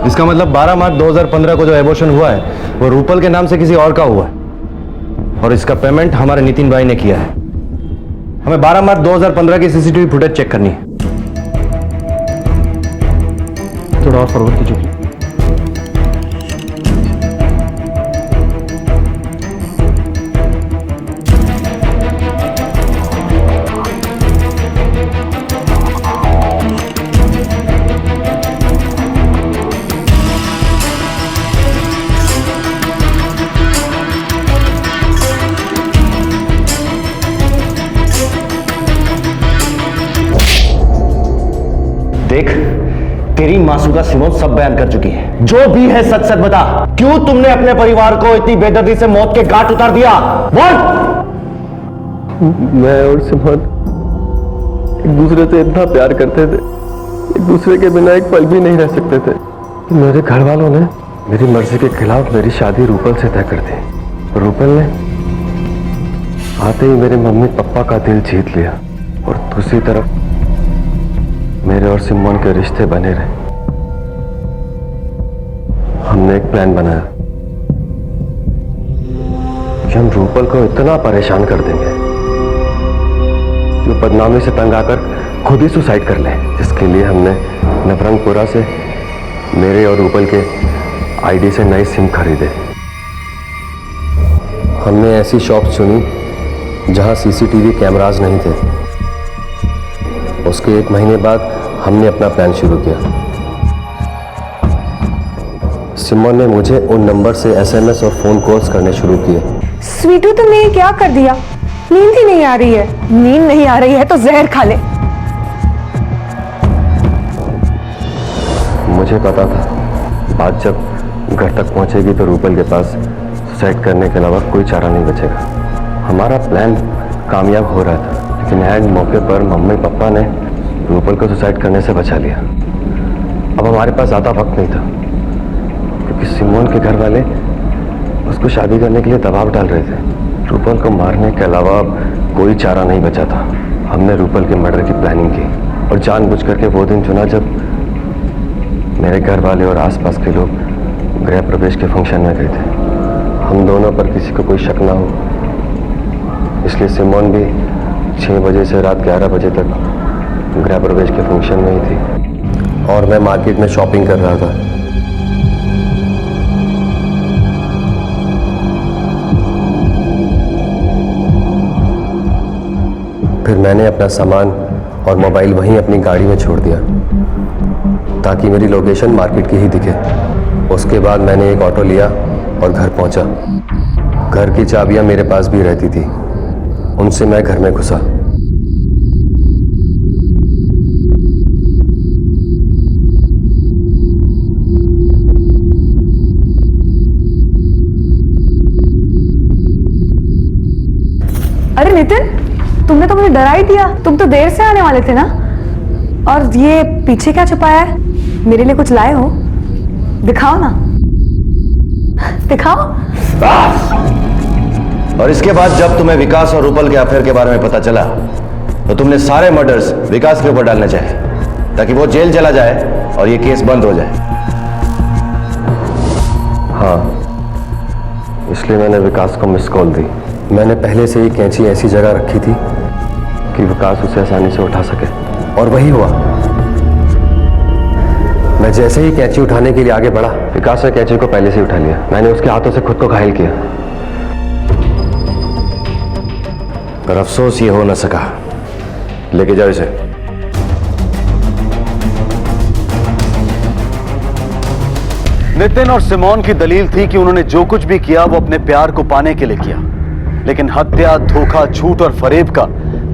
इसका मतलब 12 मार्च 2015 को जो एबॉर्शन हुआ है वो रूपल के नाम से किसी और का हुआ है और इसका पेमेंट हमारे नितिन भाई ने किया है। हमें 12 मार्च 2015 की सीसीटीवी फुटेज चेक करनी है। थोड़ा और फॉरवर्ड कीजिए। देख, तेरी मासूदा सिमोन सब बयान कर चुकी है। जो भी है सच सच बता, क्यों तुमने अपने परिवार को इतनी बेदर्दी से मौत के घाट उतार दिया? बोल। मैं और सिमोन एक दूसरे से इतना प्यार करते थे, एक दूसरे के बिना एक पल भी नहीं रह सकते थे। मेरे घर वालों ने मेरी मर्जी के खिलाफ मेरी शादी रूपल से तय कर दी। रूपल ने आते ही मेरे मम्मी पापा का दिल जीत लिया और दूसरी तरफ मेरे और सिमोन के रिश्ते बने रहे। हमने एक प्लान बनाया कि हम रूपल को इतना परेशान कर देंगे जो बदनामी से तंग आकर खुद ही सुसाइड कर ले, जिसके लिए हमने नवरंगपुरा से मेरे और रूपल के आईडी से नए सिम खरीदे। हमने ऐसी शॉप चुनी जहां सीसीटीवी कैमरास नहीं थे। उसके 1 महीने बाद हमने अपना प्लान शुरू किया। सिमोन ने मुझे उन नंबर से एसएमएस और फोन कॉल्स करने शुरू किए। स्वीटू तुमने ये क्या कर दिया? नींद ही नहीं आ रही है। नींद नहीं आ रही है तो जहर खा ले। मुझे पता था बात जब घर तक पहुंचेगी तो रूपल के पास सुसाइड करने के अलावा कोई चारा नहीं बचेगा। हमारा प्लान कामयाब हो रहा था, लेकिन एंड मौके पर मम्मी पापा ने रूपल को सुसाइड करने से बचा लिया। अब हमारे पास ज़्यादा वक्त नहीं था, क्योंकि सिमोन के घर वाले उसको शादी करने के लिए दबाव डाल रहे थे। रूपल को मारने के अलावा कोई चारा नहीं बचा था। हमने रूपल के मर्डर की प्लानिंग की और जानबूझ करके वो दिन चुना जब मेरे घर वाले और आसपास के लोग गृह प्रवेश के फंक्शन में गए थे। हम दोनों पर किसी को कोई शक ना हो, इसलिए सिमोन भी 6 बजे से रात 11 बजे तक गृह प्रवेश के फंक्शन में ही थी और मैं मार्केट में शॉपिंग कर रहा था। फिर मैंने अपना सामान और मोबाइल वहीं अपनी गाड़ी में छोड़ दिया ताकि मेरी लोकेशन मार्केट की ही दिखे। उसके बाद मैंने एक ऑटो लिया और घर पहुंचा। घर की चाबियां मेरे पास भी रहती थी, उनसे मैं घर में घुसा। अरे नितिन, तुमने तो मुझे डरा ही दिया। तुम तो देर से आने वाले थे ना। और ये पीछे क्या छुपाया है? मेरे लिए कुछ लाए हो? दिखाओ ना, दिखाओ। और इसके बाद जब तुम्हें विकास और रूपल के अफेयर के बारे में पता चला तो तुमने सारे मर्डर्स विकास के ऊपर डालने चाहे ताकि वो जेल चला जाए और ये केस बंद हो जाए। हाँ, इसलिए मैंने विकास को मिस कॉल दी। मैंने पहले से ही कैंची ऐसी जगह रखी थी कि विकास उसे आसानी से उठा सके, और वही हुआ। मैं जैसे ही कैंची उठाने के लिए आगे बढ़ा, विकास ने कैंची को पहले से ही उठा लिया। मैंने उसके हाथों से खुद को घायल किया, पर अफसोस ये हो न सका। लेके जाओ इसे। नितिन और सिमोन की दलील थी कि उन्होंने जो कुछ भी किया वो अपने प्यार को पाने के लिए किया, लेकिन हत्या, धोखा, झूठ और फरेब का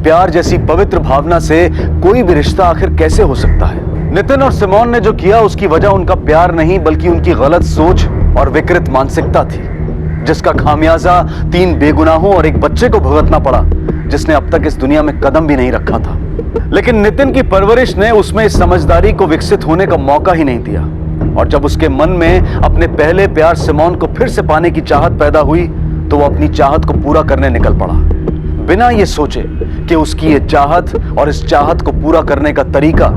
प्यार जैसी पवित्र भावना से कोई भी रिश्ता आखिर कैसे हो सकता है? नितिन और सिमोन ने जो किया उसकी वजह उनका प्यार नहीं बल्कि उनकी गलत सोच और विकृत मानसिकता थी, जिसका खामियाजा 3 बेगुनाहों और एक बच्चे को भुगतना पड़ा जिसने अब तक इस दुनिया में कदम भी नहीं रखा था। लेकिन नितिन की परवरिश ने उसमें इस समझदारी को विकसित होने का मौका ही नहीं दिया, और जब उसके मन में अपने पहले प्यार सिमोन को फिर से पाने की चाहत पैदा हुई तो वो अपनी चाहत को पूरा करने निकल पड़ा, बिना ये सोचे कि उसकी ये चाहत और इस चाहत को पूरा करने का तरीका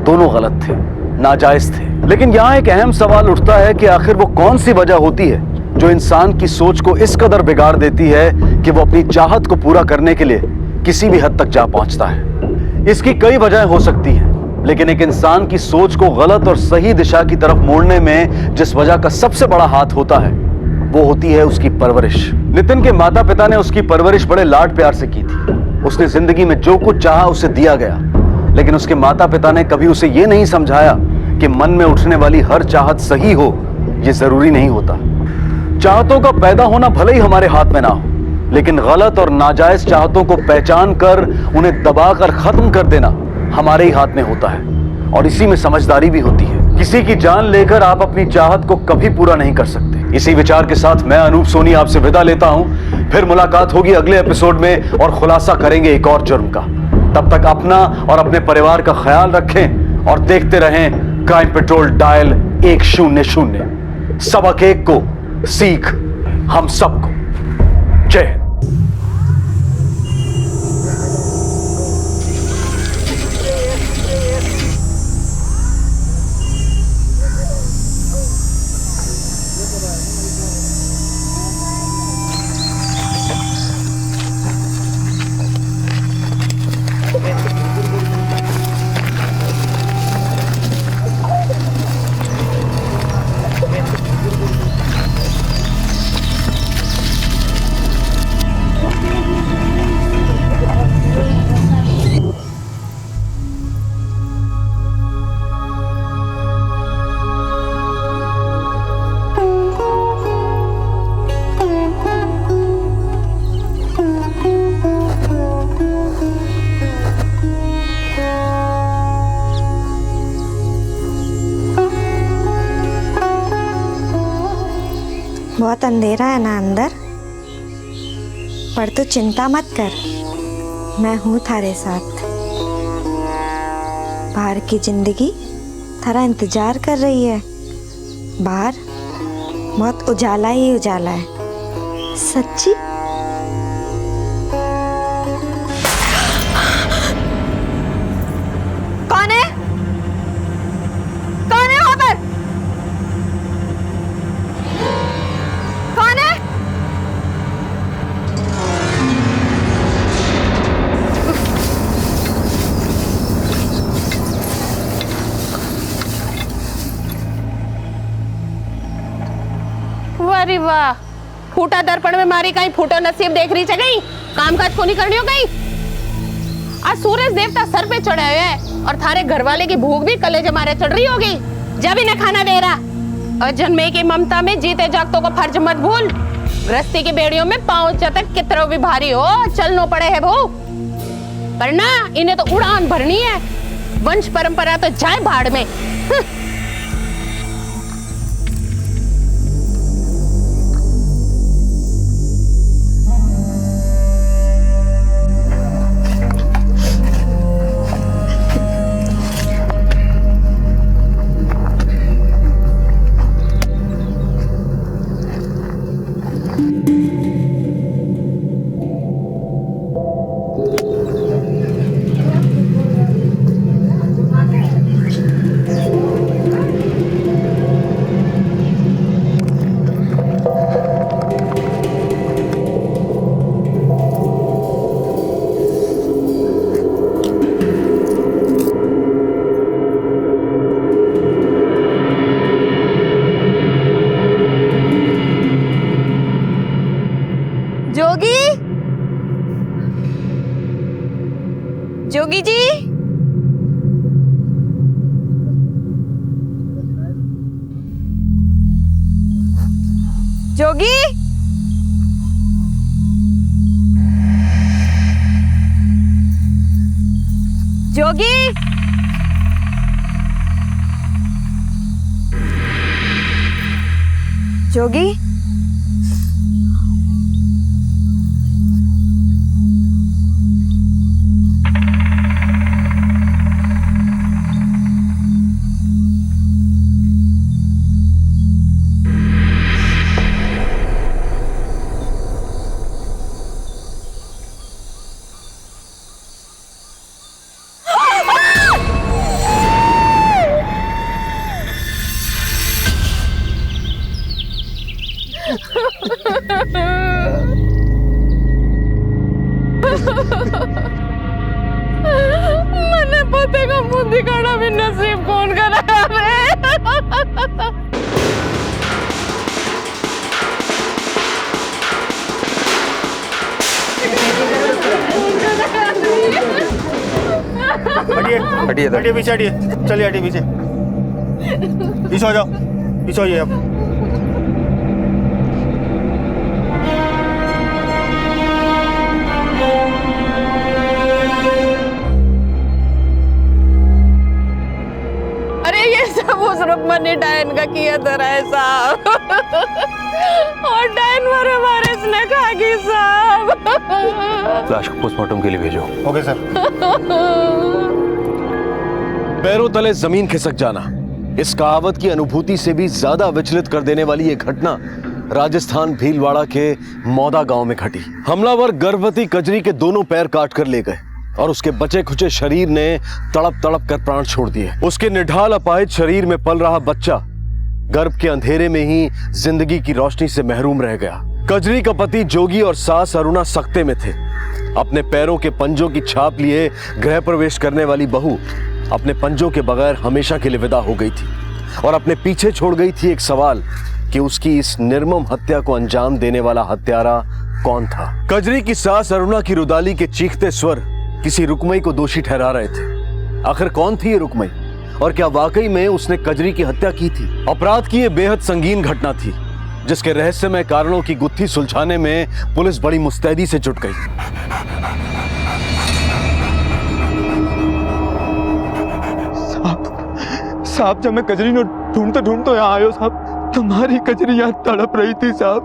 दोनों गलत थे, नाजायज थे। लेकिन यहाँ एक अहम सवाल उठता है कि आखिर वो कौन सी वजह होती है जो इंसान की सोच को इस कदर बिगाड़ देती है कि वो अपनी चाहत को पूरा करने के लिए किसी भी हद तक जा पहुंचता है। इसकी कई वजहें हो सकती हैं, लेकिन एक इंसान की सोच को गलत और सही दिशा की तरफ मोड़ने में जिस वजह का सबसे बड़ा हाथ होता है वो होती है उसकी परवरिश। नितिन के माता पिता ने उसकी परवरिश बड़े लाड प्यार से की थी। उसने जिंदगी में जो कुछ चाहा उसे दिया गया, लेकिन उसके माता पिता ने कभी उसे ये नहीं समझाया कि मन में उठने वाली हर चाहत सही हो ये जरूरी नहीं होता। चाहतों का पैदा होना भले ही हमारे हाथ में ना हो, लेकिन गलत और नाजायज चाहतों को पहचान कर उन्हें दबाकर खत्म कर देना हमारे ही हाथ में होता है, और इसी में समझदारी भी होती है। किसी की जान लेकर आप अपनी चाहत को कभी पूरा नहीं कर सकते। इसी विचार के साथ मैं अनूप सोनी आपसे विदा लेता हूं। फिर मुलाकात होगी अगले एपिसोड में और खुलासा करेंगे एक और जुर्म का। तब तक अपना और अपने परिवार का ख्याल रखें और देखते रहें क्राइम पेट्रोल डायल 100। सबक एक को सीख हम सबको। जय हिंद। बहुत अंधेरा है ना अंदर, पर तू चिंता मत कर, मैं हूँ थारे साथ। बाहर की जिंदगी थारा इंतजार कर रही है। बाहर बहुत उजाला ही उजाला है, सच्ची। कौन है? कौन है वहां पर? कौन है? वाह वाह, फूटा दर्पण में मारी कहीं फूटो नसीब देख रही है कहीं, काम काज को नहीं करनी हो कहीं। आज सूरज देवता सर पे चढ़े हुए हैं और थारे घर वाले की भूख भी कलेजे मारे चढ़ रही होगी, जब इन्हें खाना दे रहा। और जन्मे की ममता में जीते जागतों को फर्ज मत भूल। गृहस्थी की बेड़ियों में पांव तक कितना भी भारी हो चलनो पड़े है वो, पर ना इन्हें तो उड़ान भरनी है। वंश परंपरा तो जाए भाड़ में। जोगी जी, जोगी, जोगी, जोगी, मने पते का मुंह दिखाना भी नसीब कौन करा रे। हटिए हटिए पीछे हटिए, चलिए हटिए पीछे, पीछे हो जाओ, पीछे होइए आप। अरे ये सब उस रुक्मणी डायन का किया था साहब, और डायन मारे मारे इसने खा गई साहब। लाश को पोस्टमार्टम के लिए भेजो। Okay sir. पैरों तले जमीन खिसक जाना, इस कहावत की अनुभूति से भी ज्यादा विचलित कर देने वाली ये घटना राजस्थान भीलवाड़ा के मौदा गांव में घटी। हमलावर गर्भवती कजरी के दोनों पैर काट कर ले गए और उसके बचे खुचे शरीर ने तड़प तड़प कर प्राण छोड़ दिए। उसके निढाल अपाहिज शरीर में पल रहा बच्चा गर्भ के अंधेरे में ही जिंदगी की रोशनी से महरूम रह गया। कजरी का पति जोगी और सास अरुणा सख्ते में थे। अपने पैरों के पंजों की छाप लिए गृह प्रवेश करने वाली बहू अपने पंजों के बगैर हमेशा के लिए विदा हो गई थी और अपने पीछे छोड़ गई थी एक सवाल कि उसकी इस निर्मम हत्या को अंजाम देने वाला हत्यारा कौन था। कजरी की सास अरुणा की रुदाली के चीखते स्वर किसी रुकमई को दोषी ठहरा रहे थे। आखिर कौन थी ये रुकमई और क्या वाकई में उसने कजरी की हत्या की थी? अपराध की ये बेहद संगीन घटना थी जिसके रहस्यमय कारणों की गुत्थी सुलझाने में पुलिस बड़ी मुस्तैदी से जुट गई। साहब जब मैं कजरी ने ढूंढते ढूंढते यहाँ आयो साहब, तुम्हारी कजरी यहाँ तड़प रही थी साहब।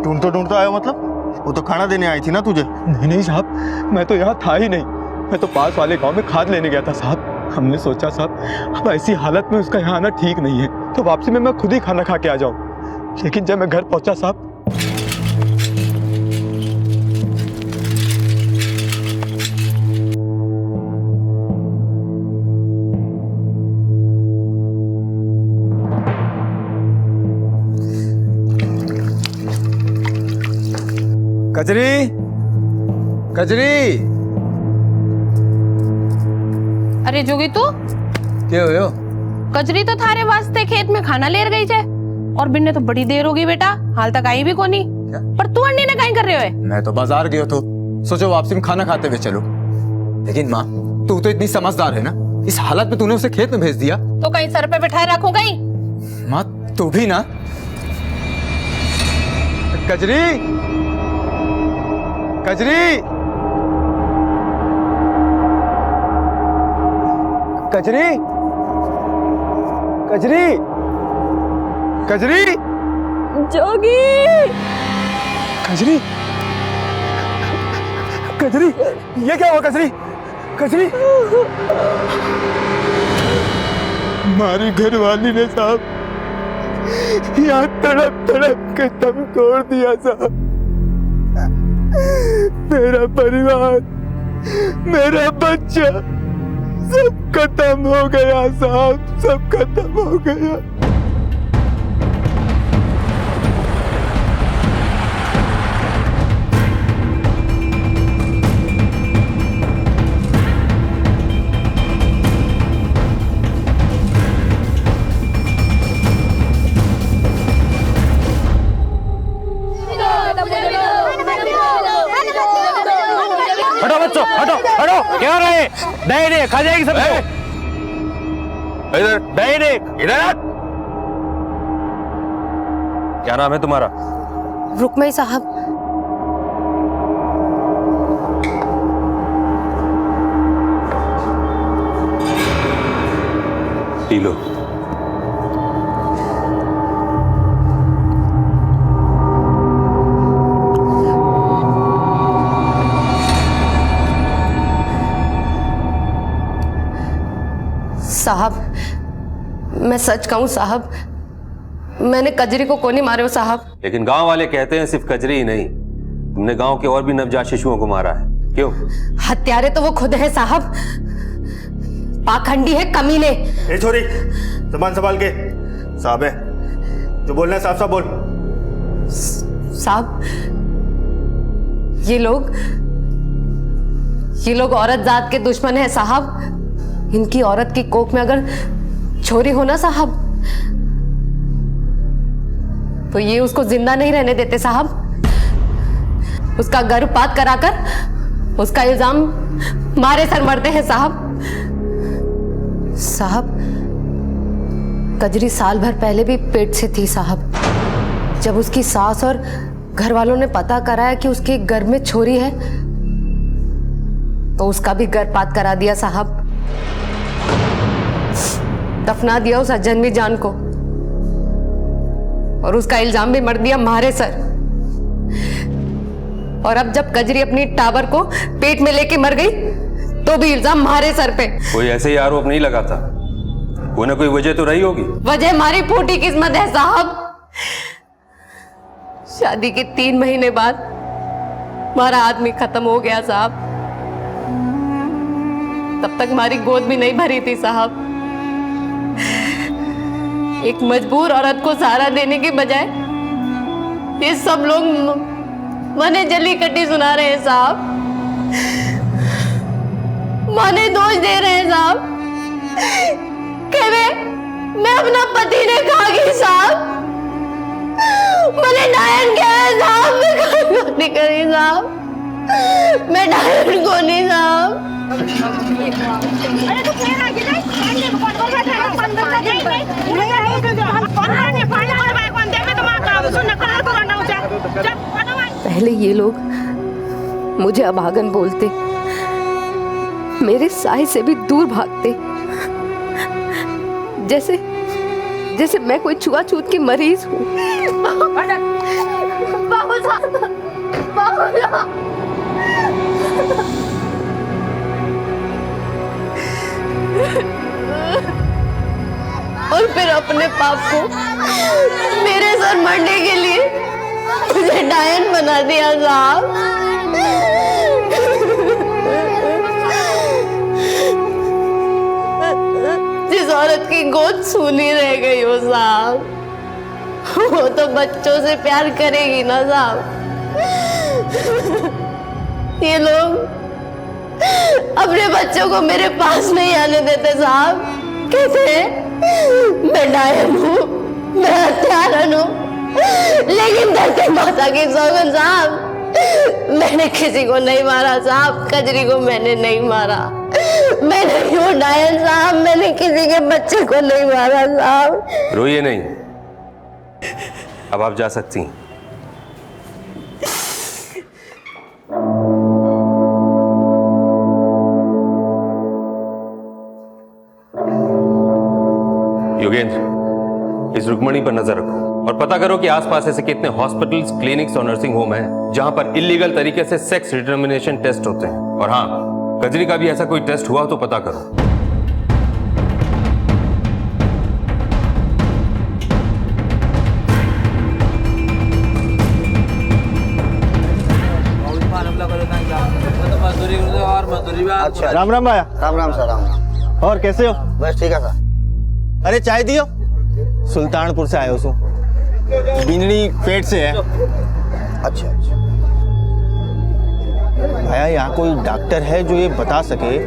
ढूंढता आया मतलब? वो तो खाना देने आई थी ना तुझे। नहीं साहब, मैं तो यहाँ था ही नहीं। मैं तो पास वाले गांव में खाद लेने गया था साहब। हमने सोचा साहब अब ऐसी हालत में उसका यहाँ आना ठीक नहीं है, तो वापसी में मैं खुद ही खाना खा के आ जाऊँ। लेकिन जब मैं घर पहुंचा साहब, कजरी, कजरी। अरे जोगी तू क्या हो? कजरी तो थारे वास्ते खेत में खाना लेर गई है और बिन्ने तो बड़ी देर होगी बेटा, हाल तक आई भी कोनी। पर तू अन्नी ने कहीं कर रहे हो? मैं तो बाजार गयो तो सोचो वापसी में खाना खाते हुए चलो। लेकिन माँ, तू तो इतनी समझदार है ना, इस हालत में तूने उसे खेत में भेज दिया। तो कहीं सर पे बिठाए रखूं कहीं? माँ तू भी ना। कजरी, कजरी, कजरी, कजरी, कजरी, जोगी, कजरी, कजरी, ये क्या हुआ कजरी? कजरी, हमारी घरवाली ने साहब यहाँ तड़प तड़प के दम तोड़ दिया साहब। मेरा परिवार, मेरा बच्चा सब खत्म हो गया साहब, सब खत्म हो गया। हटो बच्चों, हटो हटो, क्या हो रहा है? दही नहीं खा जाएगी सबको। इधर दही नहीं, इधर। क्या नाम है तुम्हारा? रुकमई साहब। P low. साहब, मैं सच कहूं साहब, मैंने कजरी को कोनी मारे हो साहब। लेकिन गांव वाले कहते हैं सिर्फ कजरी ही नहीं, तुमने गांव के और भी नवजात शिशुओं को मारा है। क्यों? हत्यारे तो वो खुद है साहब, पाखंडी है, कमीने। ए छोरी, जबान संभाल के। साहब है, जो बोलना है साफ साफ बोल। साहब, ये लोग औरत जात के दुश्मन है साहब। इनकी औरत की कोख में अगर छोरी हो ना साहब, तो ये उसको जिंदा नहीं रहने देते साहब। उसका गर्भपात कराकर उसका इल्जाम मारे सर मरते हैं साहब। साहब, कजरी साल भर पहले भी पेट से थी साहब। जब उसकी सास और घर वालों ने पता कराया कि उसके गर्भ में छोरी है, तो उसका भी गर्भपात करा दिया साहब। दफना दिया उस अजन्मी जान को और उसका इल्जाम भी मर दिया मारे सर। और अब जब कजरी अपनी टावर को पेट में लेके मर गई, तो भी इल्जाम मारे सर पे। कोई ऐसे ही आरोप नहीं लगाता, कोई ना कोई वजह तो रही होगी। वजह हमारी फूटी किस्मत है साहब। शादी के 3 महीने बाद हमारा आदमी खत्म हो गया साहब। तब तक हमारी गोद भी नहीं भरी थी साहब। एक मजबूर औरत को सहारा देने के बजाय ये सब लोग मने जली कट्टी सुना रहे हैं साहब। मने दोष दे रहे हैं साहब कि मैं अपना पति ने खा गई साहब। मैंने डायन किया है साहब, मैं नहीं करी साहब, मैं डायन को नहीं साहब। पहले ये लोग मुझे अभागन बोलते, मेरे साय से भी दूर भागते, जैसे मैं कोई छुआछूत की मरीज हूँ। बाबू साहब, बाबू साहब। और फिर अपने पाप को मेरे सर मरने के लिए मुझे डायन बना दिया साहब। जिस औरत की गोद सूनी रह गई हो साहब, वो तो बच्चों से प्यार करेगी ना साहब। ये लोग अपने बच्चों को मेरे पास नहीं आने देते साहब। कहते मैं डायन हूँ, मैं हत्यारन हूँ, लेकिन धरती माता की सौगंध साहब, मैंने किसी को नहीं मारा साहब। कजरी को मैंने नहीं मारा। मैं नहीं हूँ डायन साहब, मैंने किसी के बच्चे को नहीं मारा साहब। रोइए नहीं, अब आप जा सकती हैं। योगेंद्र, इस रुक्मणी पर नजर रखो और पता करो कि आसपास ऐसे कितने हॉस्पिटल्स, क्लिनिक्स और नर्सिंग होम हैं जहां पर इलीगल तरीके से सेक्स डिटर्मिनेशन टेस्ट होते हैं। और हाँ, कजरी का भी ऐसा कोई टेस्ट हुआ तो पता करो। अच्छा, राम राम भाया। राम राम सर, राम राम। और कैसे हो? बस ठीक है सर। अरे चाय दियो। सुल्तानपुर से आए हो। बिंदनी पेट से है। अच्छा अच्छा। भाया, यहाँ कोई डॉक्टर है जो ये बता सके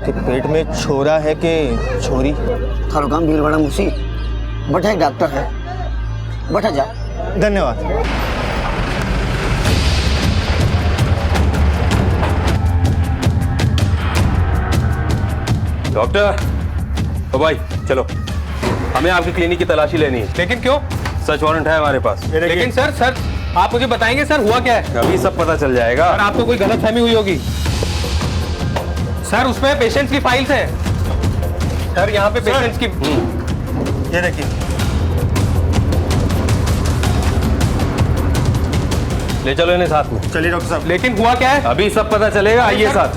कि पेट में छोरा है कि छोरी? थारो काम भीड़ बड़ा मुसी, बट एक डॉक्टर है, बैठा जा। धन्यवाद। डॉक्टर, ओ भाई चलो, हमें आपकी क्लिनिक की तलाशी लेनी है। लेकिन क्यों? सर्च वारंट है हमारे पास। लेकिन सर आप मुझे बताएंगे सर हुआ क्या है? अभी सब पता चल जाएगा। सर, आपको कोई गलतफहमी हुई होगी। सर, उसमें पेशेंट्स की फाइल्स हैं। सर, यहाँ पे पेशेंट्स की। ये देखिए। ले चलो इन्हें साथ में। चलिए डॉक्टर साहब। लेकिन हुआ क्या है? अभी सब पता चलेगा, आइए साथ।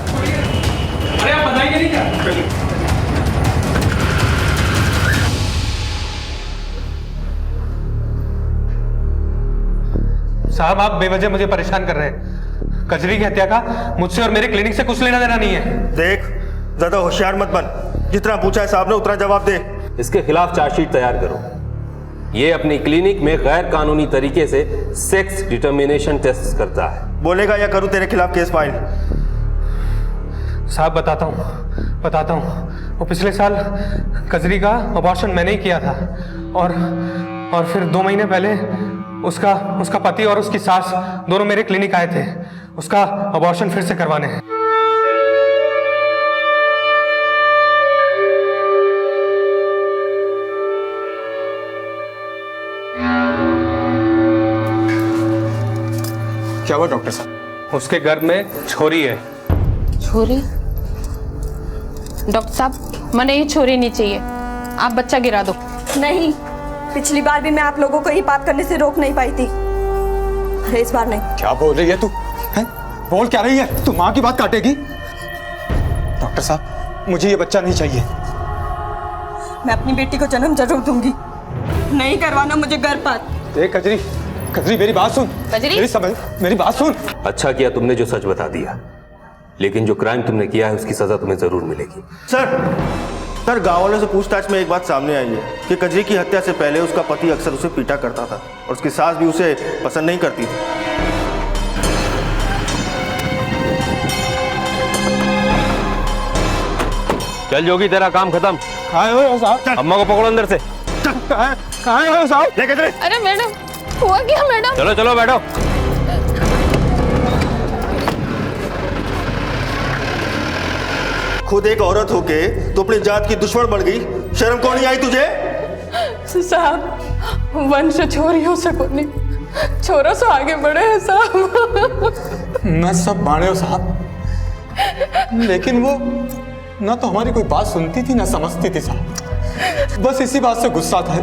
अरे आप बताएंगे नहीं क्या? साहब, आप बेवजह मुझे परेशान कर रहे हैं। कजरी की हत्या का मुझसे और मेरे क्लिनिक से कुछ लेना देना नहीं है। देख, ज्यादा होशियार मत बन। जितना पूछा है साहब ने उतना जवाब दे। इसके खिलाफ चार्जशीट तैयार करो। ये अपनी क्लिनिक में गैर कानूनी तरीके से सेक्स डिटर्मिनेशन टेस्ट करता है। बोलेगा या करूं तेरे खिलाफ केस फाइल? साहब, बताता हूँ। वो पिछले साल कजरी का अबॉर्शन मैंने ही किया था और फिर 2 महीने पहले उसका पति और उसकी सास दोनों मेरे क्लिनिक आए थे उसका अबॉर्शन फिर से करवाने। क्या हुआ डॉक्टर साहब? उसके गर्भ में छोरी है। छोरी? डॉक्टर साहब, मैंने ये छोरी नहीं चाहिए, आप बच्चा गिरा दो। नहीं, पिछली बार भी मैं आप लोगों को ये बात करने से रोक नहीं पाई थी, अरे इस बार नहीं। क्या बोल रही है तू? बोल क्या रही है? तू माँ की बात काटेगी? डॉक्टर साहब, मुझे ये बच्चा नहीं चाहिए। मैं अपनी बेटी को जन्म जरूर दूंगी, नहीं करवाना मुझे गर्भपात। देख कजरी, मेरी बात सुन। मेरी बात सुन। अच्छा किया तुमने जो सच बता दिया, लेकिन जो क्राइम तुमने किया है उसकी सजा तुम्हें जरूर मिलेगी। सर, गाँव वालों से पूछताछ में एक बात सामने आई है कि कजरी की हत्या से पहले उसका पति अक्सर उसे पीटा करता था और उसकी सास भी उसे पसंद नहीं करती थी। चल जोगी, तेरा काम खत्म। कहाँ हो साहब? अम्मा को पकड़ो अंदर से। कहाँ हो साहब? अरे मैडम, हुआ क्या मैडम? चलो चलो बैठो। खुद एक औरत होके तो अपनी जात की दुश्मन बन गई, शर्म कौन नहीं आई तुझे? साहब, वंश छोरियों से कोनी, छोरों से आगे बढ़े हैं साहब। न सब बाड़े हो साहब, लेकिन वो न तो हमारी कोई बात सुनती थी न समझती थी साहब। बस इसी बात से गुस्सा था,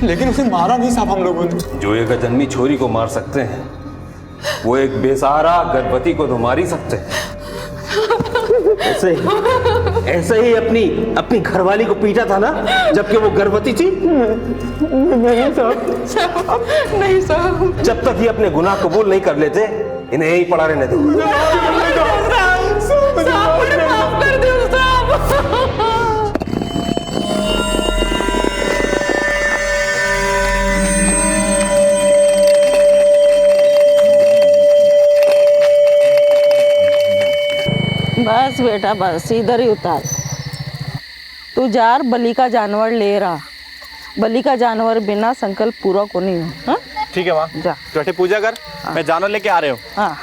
लेकिन उसे मारा नहीं साहब हम लोगों ने। जो एक अजन्मी छोरी को मार सकते हैं, वो एक बेसहारा गर्भवती को तो मार ही सकते हैं। ऐसे ही अपनी घरवाली को पीटा था ना, जबकि वो गर्भवती थी। नहीं साहब, नहीं साहब। जब तक ये अपने गुनाह कबूल नहीं कर लेते, इन्हें यही पड़ा रहने दो। बस बेटा बस, इधर ही उतार। तू जार बलि का जानवर ले रहा, बलि का जानवर बिना संकल्प पूरा को नहीं हो। ठीक है माँ, जा बैठे पूजा कर। मैं जानवर लेके आ रहे हूँ। हाँ।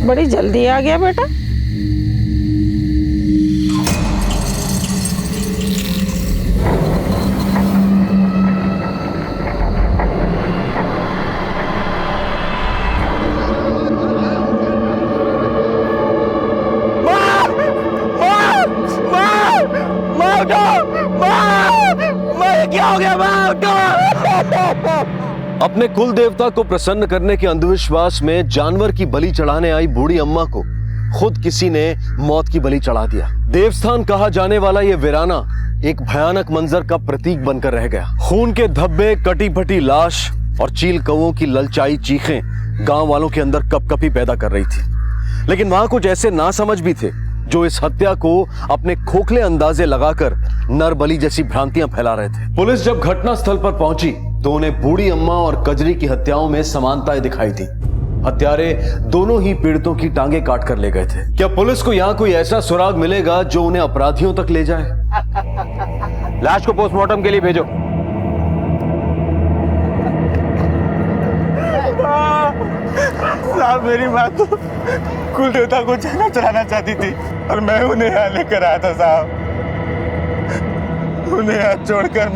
बड़ी जल्दी आ गया बेटा। क्या हो गया? अपने कुल देवता को प्रसन्न करने के अंधविश्वास में जानवर की बलि चढ़ाने आई बूढ़ी अम्मा को खुद किसी ने मौत की बलि चढ़ा दिया। देवस्थान कहा जाने वाला ये वीराना एक भयानक मंजर का प्रतीक बनकर रह गया। खून के धब्बे, कटी फटी लाश और चील कौओं की ललचाई चीखें गांव वालों के अंदर कपकपी पैदा कर रही थी। लेकिन वहां कुछ ऐसे नासमझ भी थे जो इस हत्या को अपने खोखले अंदाजे लगाकर नरबली जैसी भ्रांतियां फैला रहे थे। पुलिस जब घटनास्थल पर पहुंची तो उन्हें बूढ़ी अम्मा और कजरी की हत्याओं में समानताएं दिखाई दी। हत्यारे दोनों ही पीड़ितों की टांगे काट कर ले गए थे। क्या पुलिस को यहाँ कोई ऐसा सुराग मिलेगा जो उन्हें अपराधियों तक ले जाए? लाश को पोस्टमार्टम के लिए भेजो। साहब, मेरी माँ तो कुल देवता को जाना चढ़ाना चाहती थी और मैं उन्हें यहाँ लेकर आया था साहब। उन्हें यहाँ छोड़कर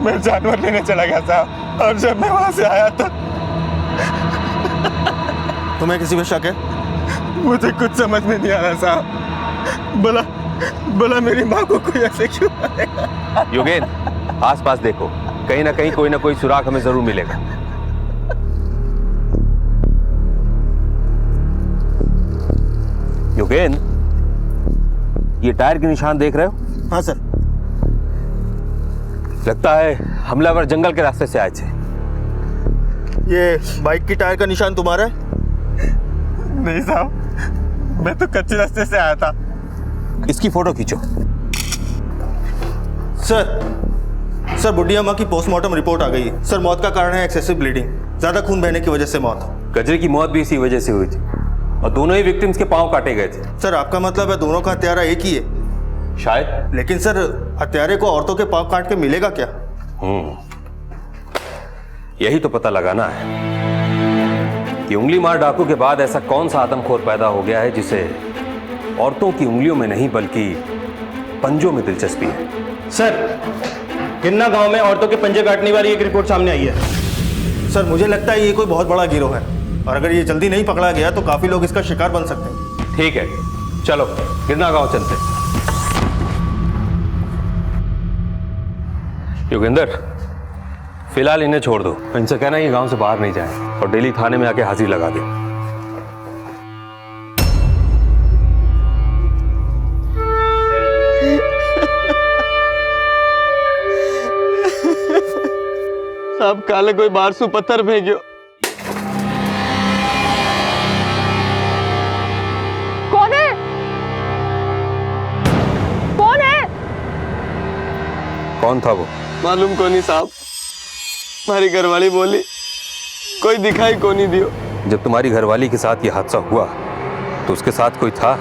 मैं जानवर लेने चला गया साहब, और जब मैं वहां से आया तो तुम्हें किसी पे शक है? मुझे कुछ समझ में नहीं आ रहा साहब। बोला मेरी माँ को कोई ऐसे क्यों मारेगा? योगेन, आस पास देखो, कहीं ना कहीं कोई ना कोई सुराग हमें जरूर मिलेगा। योगेन, ये टायर के निशान देख रहे हो? हाँ सर। लगता है हमलावर जंगल के रास्ते से आए थे। ये बाइक की टायर का निशान तुम्हारा है? नहीं साहब, मैं तो कच्चे रास्ते से आया था। इसकी फोटो खींचो। सर बुढ़ी अम्मा की पोस्टमार्टम रिपोर्ट आ गई है। सर, मौत का कारण है एक्सेसिव ब्लीडिंग, ज्यादा खून बहने की वजह से मौत। गजरे की मौत भी इसी वजह से हुई थी और दोनों ही विक्टिम्स के पांव काटे गए थे। सर, आपका मतलब है दोनों का हत्यारा एक ही है? शायद। लेकिन सर, हत्यारे को औरतों के पांव काट के मिलेगा क्या? यही तो पता लगाना है कि उंगली मार डाकू के बाद ऐसा कौन सा आदमखोर पैदा हो गया है जिसे औरतों की उंगलियों में नहीं बल्कि पंजों में दिलचस्पी है। सर, गिन्ना गांव में औरतों के पंजे काटने वाली एक रिपोर्ट सामने आई है। सर, मुझे लगता है ये कोई बहुत बड़ा गिरोह है और अगर ये जल्दी नहीं पकड़ा गया तो काफी लोग इसका शिकार बन सकते हैं। ठीक है, चलो गिरना गांव चलते। योगेंद्र, फिलहाल इन्हें छोड़ दो। इनसे कहना ये गांव से बाहर नहीं जाए और डेली थाने में आके हाजिरी लगा दे। साहब, काले कोई बारसू पत्थर फेंकियो। कौन है? कौन है? कौन था वो? मालूम को नहीं साहब, हमारी घरवाली बोली कोई दिखाई को नहीं दियो। जब तुम्हारी घरवाली के साथ ये हादसा हुआ तो उसके साथ कोई था?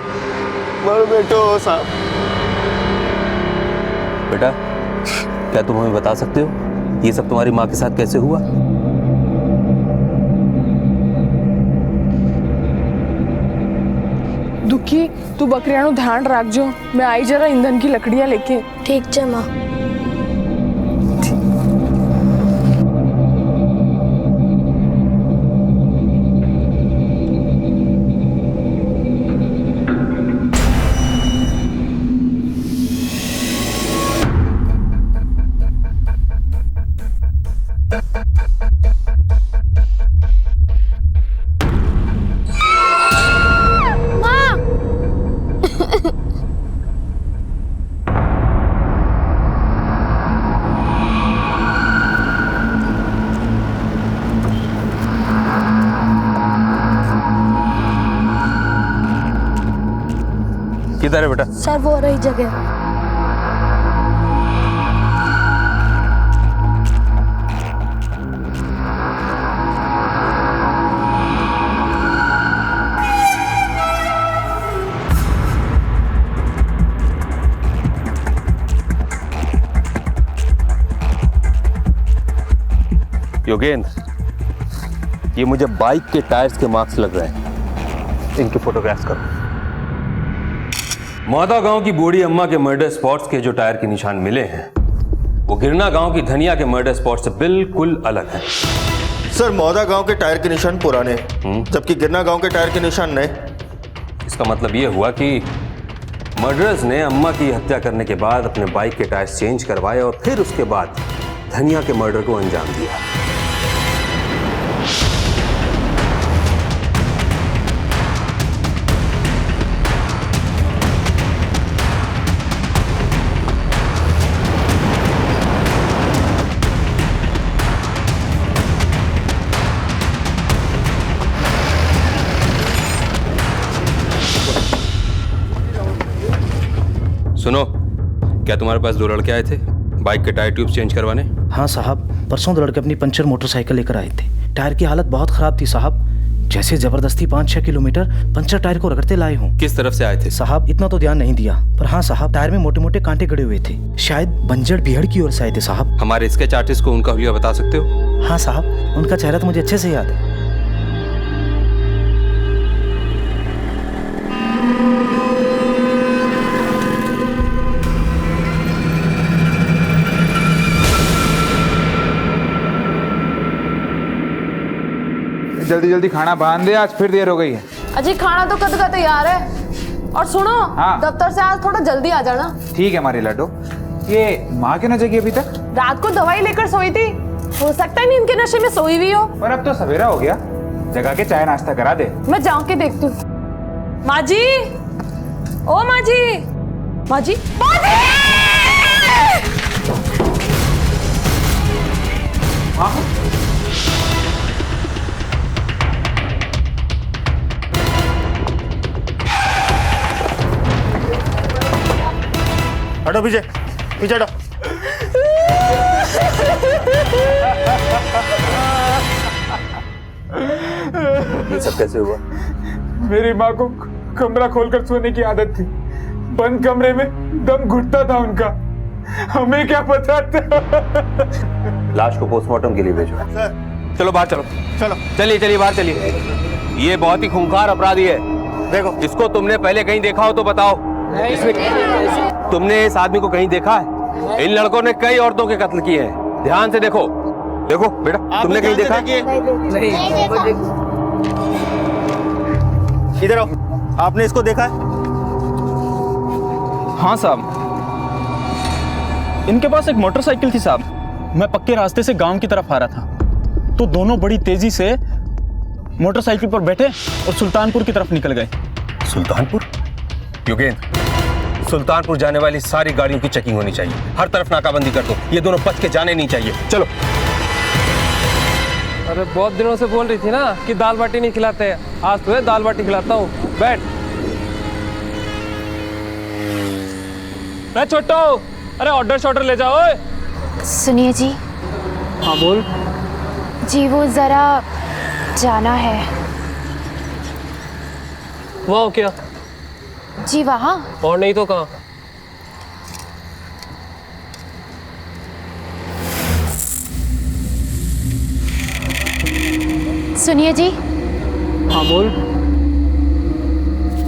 मर बैठो साहब। बेटा, क्या तुम हमें बता सकते हो ये सब तुम्हारी माँ के साथ कैसे हुआ? दुखी, तू बकरियानु ध्यान रख जो, मैं आई जरा ईंधन की लकड़ियां लेके। ठीक है माँ। किधर है बेटा? सर वो रही जगह। योगेंद्र, ये मुझे बाइक के टायर्स के मार्क्स लग रहे हैं, इनके फोटोग्राफ्स करो। मौदा गांव की बूढ़ी अम्मा के मर्डर स्पॉट्स के जो टायर के निशान मिले हैं वो गिरना गांव की धनिया के मर्डर स्पॉट से बिल्कुल अलग है। सर, मौदा गांव के टायर के निशान पुराने जबकि गिरना गांव के टायर के निशान नए। इसका मतलब ये हुआ कि मर्डरर्स ने अम्मा की हत्या करने के बाद अपने बाइक के टायर्स चेंज करवाए और फिर उसके बाद धनिया के मर्डर को अंजाम दिया। सुनो, क्या तुम्हारे पास दो लड़के आए थे बाइक के टायर ट्यूब्स चेंज करवाने? हाँ साहब, परसों दो लड़के अपनी पंचर मोटरसाइकिल लेकर आए थे। टायर की हालत बहुत खराब थी साहब, जैसे जबरदस्ती 5-6 किलोमीटर पंचर टायर को रगड़ते लाए हूँ। किस तरफ से आए थे? साहब इतना तो ध्यान नहीं दिया, पर हाँ साहब, टायर में मोटे मोटे कांटे गड़े हुए थे। शायद बंजड़ बिहड़ की ओर से आए थे साहब। हमारे स्केच आर्टिस्ट को उनका हुलिया बता सकते हो? हाँ साहब, उनका चेहरा तो मुझे अच्छे से याद है। जल्दी जल्दी खाना बांध दे, आज फिर देर हो गई है। अजी खाना तो कद का तैयार है। और सुनो, हाँ। दफ्तर से आज थोड़ा जल्दी आ जाना। ठीक है हमारी लड्डू। ये माँ क्यों न जगी अभी तक? रात को दवाई लेकर सोई थी, हो सकता है नींद के नशे में सोई हुई हो। पर अब तो सवेरा हो गया, जगा के चाय नाश्ता करा दे। मैं जाऊं के देखती हूँ। माँ जी, ओ माँ जी, माँ जी, माँ जी! हटो पीछे, पीछे हटो। ये सब कैसे हुआ? मेरी माँ को कमरा खोलकर सोने की आदत थी, बंद कमरे में दम घुटता था उनका, हमें क्या पता था। लाश को पोस्टमार्टम के लिए भेजो। चलो बाहर चलो, चलो चलिए चलिए बाहर चलिए। ये बहुत ही खूंखार अपराधी है, देखो इसको तुमने पहले कहीं देखा हो तो बताओ। तुमने इस आदमी को कहीं देखा है? इन लड़कों ने कई औरतों के कत्ल किए हैं, ध्यान से देखो। देखो बेटा, तुमने कहीं देखा? इधर आओ, आपने इसको देखा है? हाँ साहब, इनके पास एक मोटरसाइकिल थी साहब। मैं पक्के रास्ते से गांव की तरफ आ रहा था तो दोनों बड़ी तेजी से मोटरसाइकिल पर बैठे और सुल्तानपुर की तरफ निकल गए। सुल्तानपुर? योगेंद्र, सुल्तानपुर जाने वाली सारी गाड़ियों की चेकिंग होनी चाहिए, हर तरफ नाकाबंदी कर दो, ये दोनों बच के जाने नहीं चाहिए। चलो। अरे बहुत दिनों से बोल रही थी ना कि दाल बाटी नहीं खिलाते, आज तो दाल बाटी खिलाता हूँ। बैठ। मैं छोटो, अरे ऑर्डर शॉर्डर ले जाओ। सुनिए जी। हाँ बोल। जी वो जरा जाना है। वाह क्या? जी वहाँ। और नहीं तो कहाँ? सुनिए जी। हाँ बोल।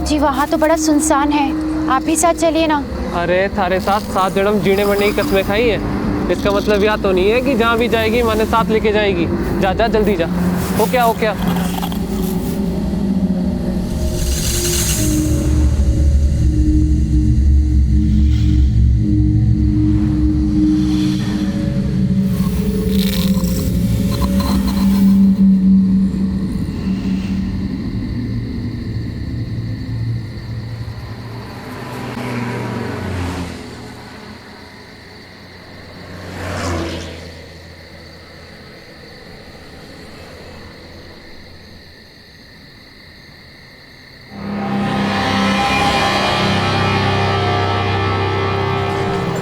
जी वहाँ तो बड़ा सुनसान है, आप भी साथ चलिए ना। अरे थारे साथ 7 जन्म जीने मरने की कसमें खाई है, इसका मतलब यह तो नहीं है कि जहाँ भी जाएगी मैंने साथ लेके जाएगी। जा जा जल्दी जा। हो क्या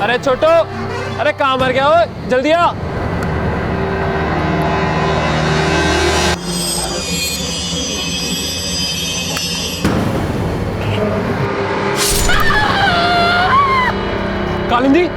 अरे छोटो, अरे कहाँ मर गया हो, जल्दी आ। कालिंदी,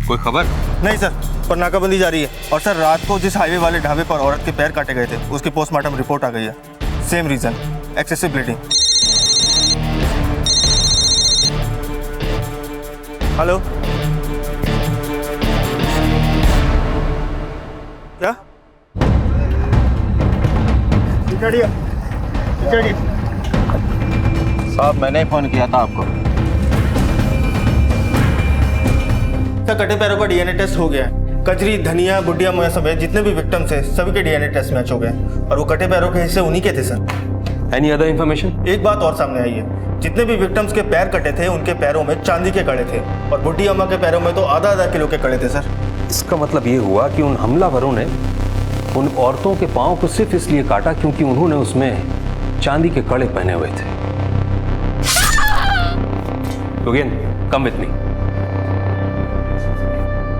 कोई खबर? नहीं सर, पर नाकाबंदी जारी है। और सर रात को जिस हाईवे वाले ढाबे पर औरत के पैर काटे गए थे उसकी पोस्टमार्टम रिपोर्ट आ गई है। Same reason, excessive bleeding. Hello, क्या? साहब मैंने ही फोन किया था आपको। सर कटे पैरों का डीएनए टेस्ट हो गया है। कजरी, धनिया, गुड्डिया मोया समेत जितने भी विक्टिम्स थे सभी के डीएनए टेस्ट मैच हो गए और वो कटे पैरों के हिस्से उन्हीं के थे सर। Any other information? एक बात और सामने आई है, जितने भी विक्टिम्स के पैर कटे थे उनके पैरों में चांदी के कड़े थे और बुड्ढी अम्मा के पैरों में तो आधा किलो के कड़े थे सर। इसका मतलब ये हुआ कि उन हमलावरों ने उन औरतों के पांव को सिर्फ इसलिए काटा क्योंकि उन्होंने उसमें चांदी के कड़े पहने हुए थे। Come with me.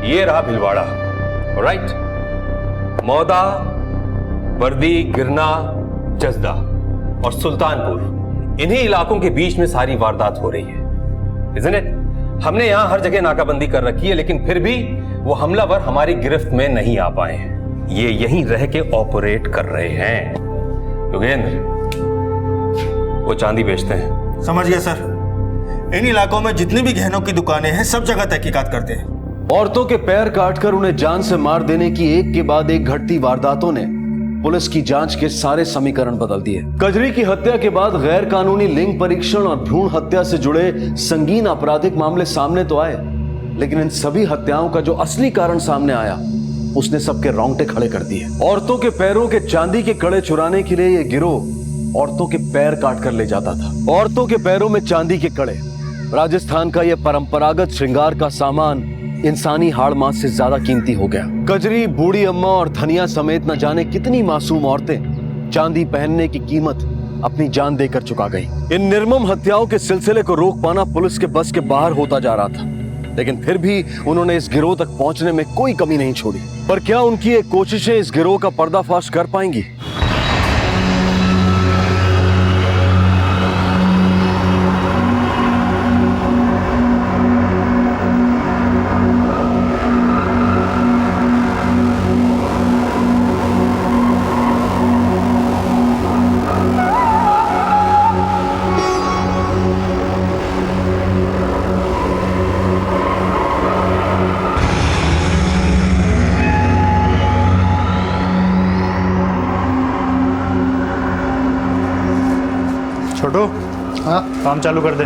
ये रहा भिलवाड़ा, राइट? मौदा, वर्दी, गिरना, जसदा और सुल्तानपुर, इन्हीं इलाकों के बीच में सारी वारदात हो रही है, isn't it? हमने यहां हर जगह नाकाबंदी कर रखी है, लेकिन फिर भी वो हमलावर हमारी गिरफ्त में नहीं आ पाए हैं। ये यहीं रह के ऑपरेट कर रहे हैं। योगेंद्र, वो चांदी बेचते हैं। समझ गया सर। इन इलाकों में जितनी भी गहनों की दुकानें हैं सब जगह तहकीकात करते हैं। औरतों के पैर काटकर उन्हें जान से मार देने की एक के बाद एक घटती वारदातों ने पुलिस की जांच के सारे समीकरण बदल दिए। कजरी की हत्या के बाद गैर कानूनी लिंग परीक्षण और भ्रूण हत्या से जुड़े संगीन आपराधिक मामले सामने तो आए, लेकिन इन सभी हत्याओं का जो असली कारण सामने आया उसने सबके रोंगटे खड़े कर दिए। औरतों के पैरों के चांदी के कड़े चुराने के लिए यह गिरोह औरतों के पैर काट कर ले जाता था। औरतों के पैरों में चांदी के कड़े, राजस्थान का यह परंपरागत श्रृंगार का सामान इंसानी हाड़ मांस से ज्यादा कीमती हो गया। कजरी, बूढ़ी अम्मा और धनिया समेत न जाने कितनी मासूम औरतें चांदी पहनने की कीमत अपनी जान देकर चुका गई। इन निर्मम हत्याओं के सिलसिले को रोक पाना पुलिस के बस के बाहर होता जा रहा था, लेकिन फिर भी उन्होंने इस गिरोह तक पहुंचने में कोई कमी नहीं छोड़ी। पर क्या उनकी ये कोशिशें इस गिरोह का पर्दाफाश कर पाएंगी? छोटू, हाँ काम चालू कर दे।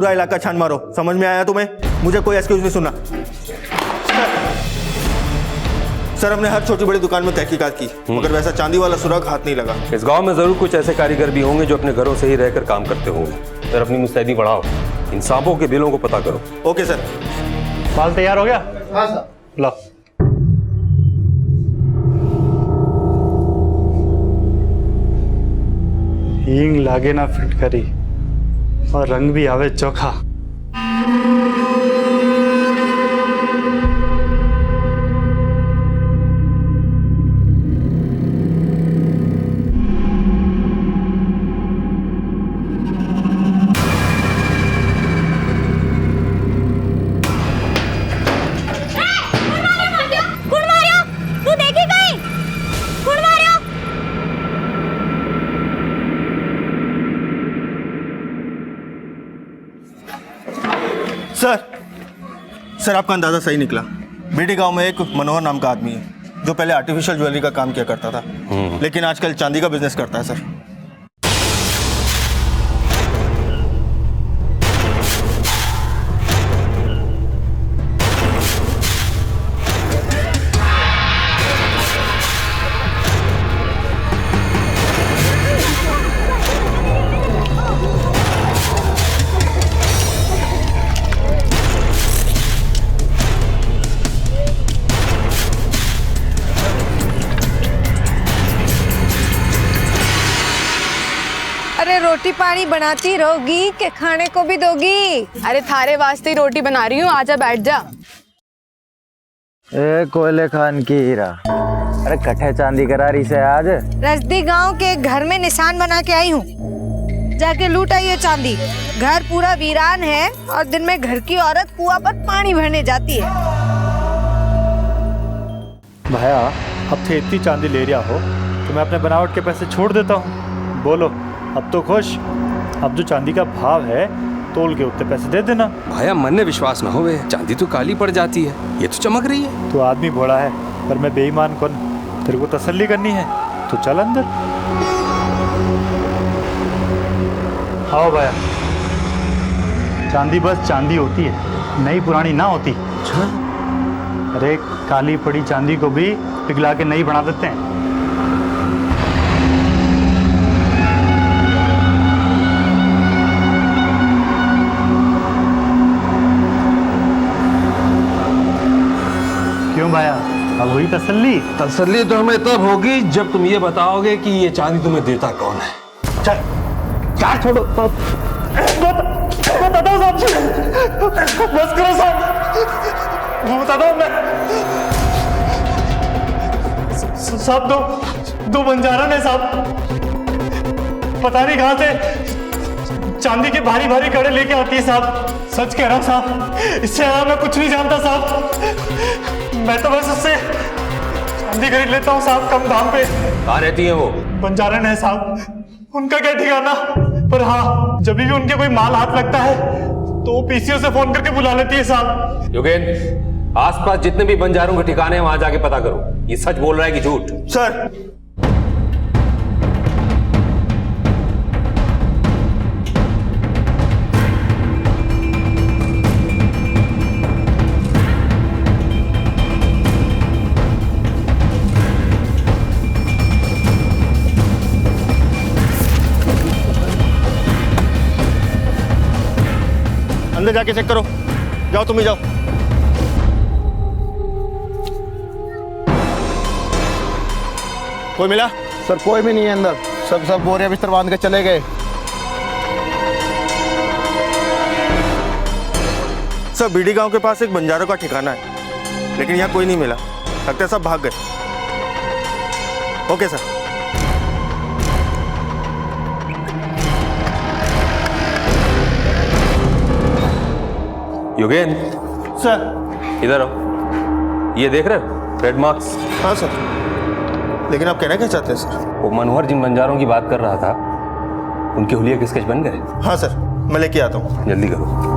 पूरा इलाका छान मारो। समझ में आया तुम्हें? मुझे कोई एक्सक्यूज नहीं सुनना। सर हमने हर छोटी बड़ी दुकान में तहकीकात की, मगर वैसा चांदी वाला सुराग हाथ नहीं लगा। इस गांव में जरूर कुछ ऐसे कारीगर भी होंगे जो अपने घरों से ही रहकर काम करते होंगे। सर अपनी मुस्तैदी बढ़ाओ, इन सांपों के बिलों को पता करो। Okay sir. माल तैयार हो गया? हाँ सर। लो। हींग लागे ना फिटकरी और रंग भी आवे चोखा। सर आपका अंदाजा सही निकला। बेटी गांव में एक मनोहर नाम का आदमी है जो पहले आर्टिफिशियल ज्वेलरी का काम किया करता था, लेकिन आजकल चांदी का बिजनेस करता है सर। अरे रोटी पानी बनाती रहोगी कि खाने को भी दोगी? अरे थारे वास्ते ही रोटी बना रही हूँ, आजा बैठ जा। ए कोयले खान की हीरा, अरे कट्ठे चांदी करा रही से आज। रजदी गांव के घर में निशान बना के आई हूँ, जाके लूट आई है चांदी। घर पूरा वीरान है और दिन में घर की औरत कुआं पर पानी भरने जाती है। भाया अब थे इतनी चांदी ले रहा हो तो मैं अपने बनावट के पैसे छोड़ देता हूँ। बोलो अब तो खुश? अब जो चांदी का भाव है तोल के उतने पैसे दे देना। भाया मन में विश्वास ना होवे, चांदी तो काली पड़ जाती है, ये तो चमक रही है। तो आदमी भोला है पर मैं बेईमान कौन? तेरे को तसल्ली करनी है तो चल अंदर। आओ भाया, चांदी बस चांदी होती है, नई पुरानी ना होती। अरे काली पड़ी चांदी को भी पिघला के नई बना देते हैं। क्यों भाया, अब हुई तसल्ली? तसल्ली तो हमें तब होगी जब तुम ये बताओगे कि ये चांदी तुम्हें देता कौन है। चल क्या छोड़ो, बता दो साहब, बस करो साहब, बता दो। मैं साहब दो बंजारन है साहब, पता नहीं कहाँ से चांदी के भारी भारी कड़े लेके आती है साहब। सच कह रहा हूँ साहब, इससे ज्यादा मैं कुछ नहीं जानता साहब। मैं तो बस उससे चांदी खरीद लेता हूँ साहब कम दाम पे। कहाँ रहती है वो? बंजारन है साहब, उनका क्या ठिकाना, पर हाँ जब भी उनके कोई माल हाथ लगता है तो वो पीसीओ से फोन करके बुला लेती है साहब। योगेंद्र, आसपास जितने भी बंजारों के ठिकाने हैं वहां जाके पता करो, ये सच बोल रहा है कि झूठ? सर अंदर जाके चेक करो, जाओ तुम ही जाओ। कोई मिला? सर कोई भी नहीं है अंदर, सब बोरिया बिस्तर बांध के चले गए। सर बीडी गांव के पास एक बंजारों का ठिकाना है, लेकिन यहाँ कोई नहीं मिला, लगता है सब भाग गए। Okay sir. योगेंद्र सर इधर आओ, ये देख रहे हो रेड मार्क्स? हाँ सर, लेकिन आप कहना क्या चाहते हैं सर? वो मनोहर जिन बंजारों की बात कर रहा था, उनके हुलिया के स्केच बन गए? हाँ सर, मैं लेके आता हूँ। जल्दी करो।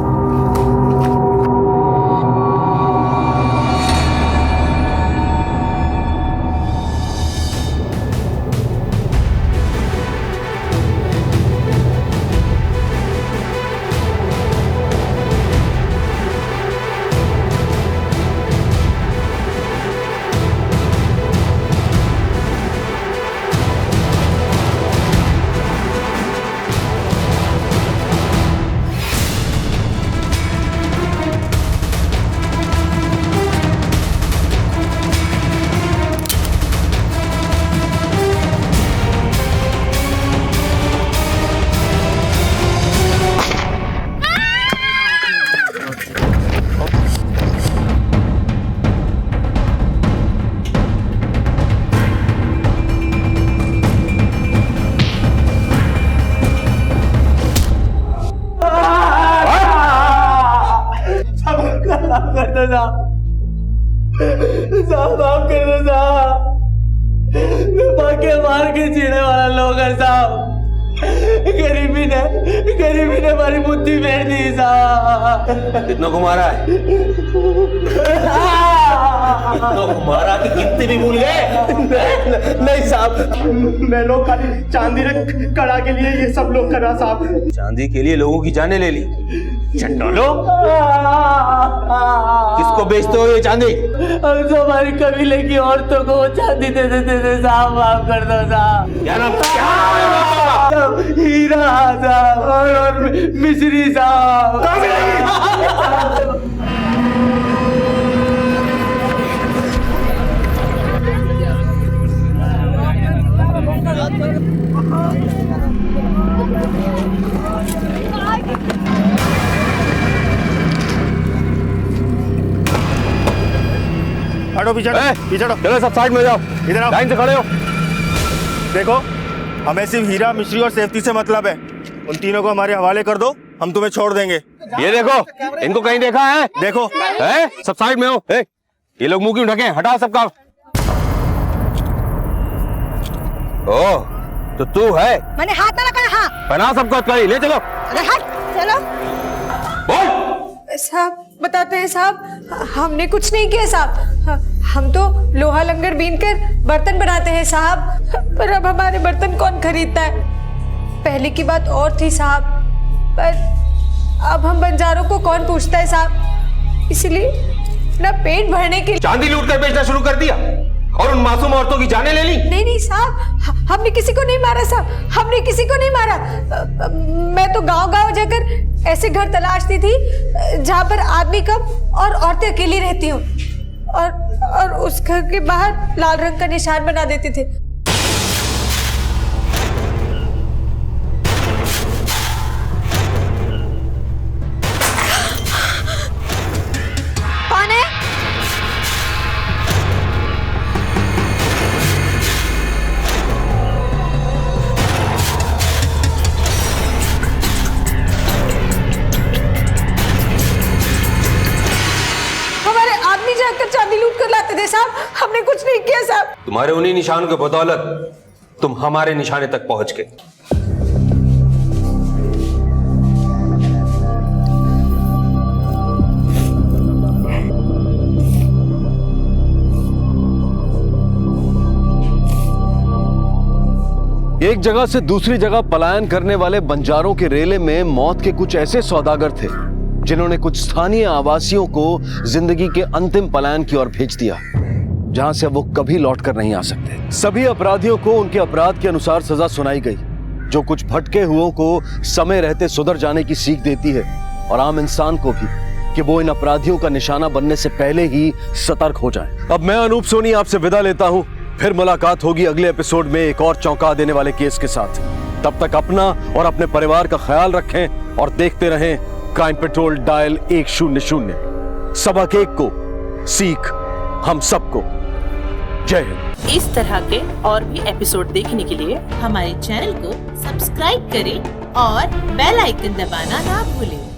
दो साहब, माफ कर दो साहब। मैं पक्के मार के जीने वाला लोग है साहब। गरीबी ने हमारी बुद्धि फेर दी साहब। कितनों को मारा है? कितनों को मारा कि गिनती भी भूल गए? नहीं साहब, मैं लोग खाली चांदी ने कड़ा के लिए ये सब लोग करा साहब। चांदी के लिए लोगों की जानें ले ली। चंडालो, किसको बेचते हो ये चांदी? हम तो हमारी कबीले की औरतों को वो चांदी दे देते थे साहब, माफ कर दो साहब। क्या नाम? क्या? हीरा साहब और मिश्री साहब। हटो पीछे, चलो सब साइड में जाओ, इधर आओ, लाइन से खड़े हो। देखो, हमें सिर्फ हीरा, मिश्री और सेफ्टी से मतलब है। उन तीनों को हमारे हवाले कर दो, हम तुम्हें छोड़ देंगे। ये देखो, इनको कहीं देखा है? देखो है? सब साइड में हो। ये लोग मुंह क्यों ढके? हटाओ सबका। ओह, तो तू है? मैंने हाथ ना लगाया। हाँ, बना सबको हथकड़ी, ले चलो। अरे हट, चलो। साहब बताते हैं साहब, हमने कुछ नहीं किया साहब। हम तो लोहा लंगर बीन कर बर्तन बनाते हैं साहब, पर अब हमारे बर्तन कौन खरीदता है? पहले की बात और थी साहब, पर अब हम बंजारों को कौन पूछता है साहब, इसलिए ना पेट भरने के लिए चांदी लूट कर बेचना शुरू कर दिया और उन मासूम औरतों की जानें ले ली। नहीं नहीं साहब, हमने किसी को नहीं मारा साहब, हमने किसी को नहीं मारा। मैं तो गांव-गांव जाकर ऐसे घर तलाशती थी जहां पर आदमी कम और औरतें अकेली रहती हूँ, और उस घर के बाहर लाल रंग का निशान बना देते थे। कौन है? जाकर चांदी लूट कर लाते थे साहब, हमने कुछ नहीं किया साहब। तुम्हारे उन्हीं निशानों के बदौलत तुम हमारे निशाने तक पहुंच गए। एक जगह से दूसरी जगह पलायन करने वाले बंजारों के रेले में मौत के कुछ ऐसे सौदागर थे जिन्होंने कुछ स्थानीय आवासियों को जिंदगी के अंतिम पलायन की ओर भेज दिया, जहां से वो कभी लौट कर नहीं आ सकते। सभी अपराधियों को उनके अपराध के अनुसार सजा सुनाई गई, जो कुछ भटके हुओं को समय रहते सुधर जाने की सीख देती है, और आम इंसान को भी, कि वो इन अपराधियों का निशाना बनने से पहले ही सतर्क हो जाए। अब मैं अनूप सोनी आपसे विदा लेता हूं, फिर मुलाकात होगी अगले एपिसोड में एक और चौंका देने वाले केस के साथ। तब तक अपना और अपने परिवार का ख्याल रखें और देखते रहें क्राइम पेट्रोल डायल 100। सबक एक को, सीख हम सबको। जय हिंद। इस तरह के और भी एपिसोड देखने के लिए हमारे चैनल को सब्सक्राइब करें और बेल आइकन दबाना ना भूलें।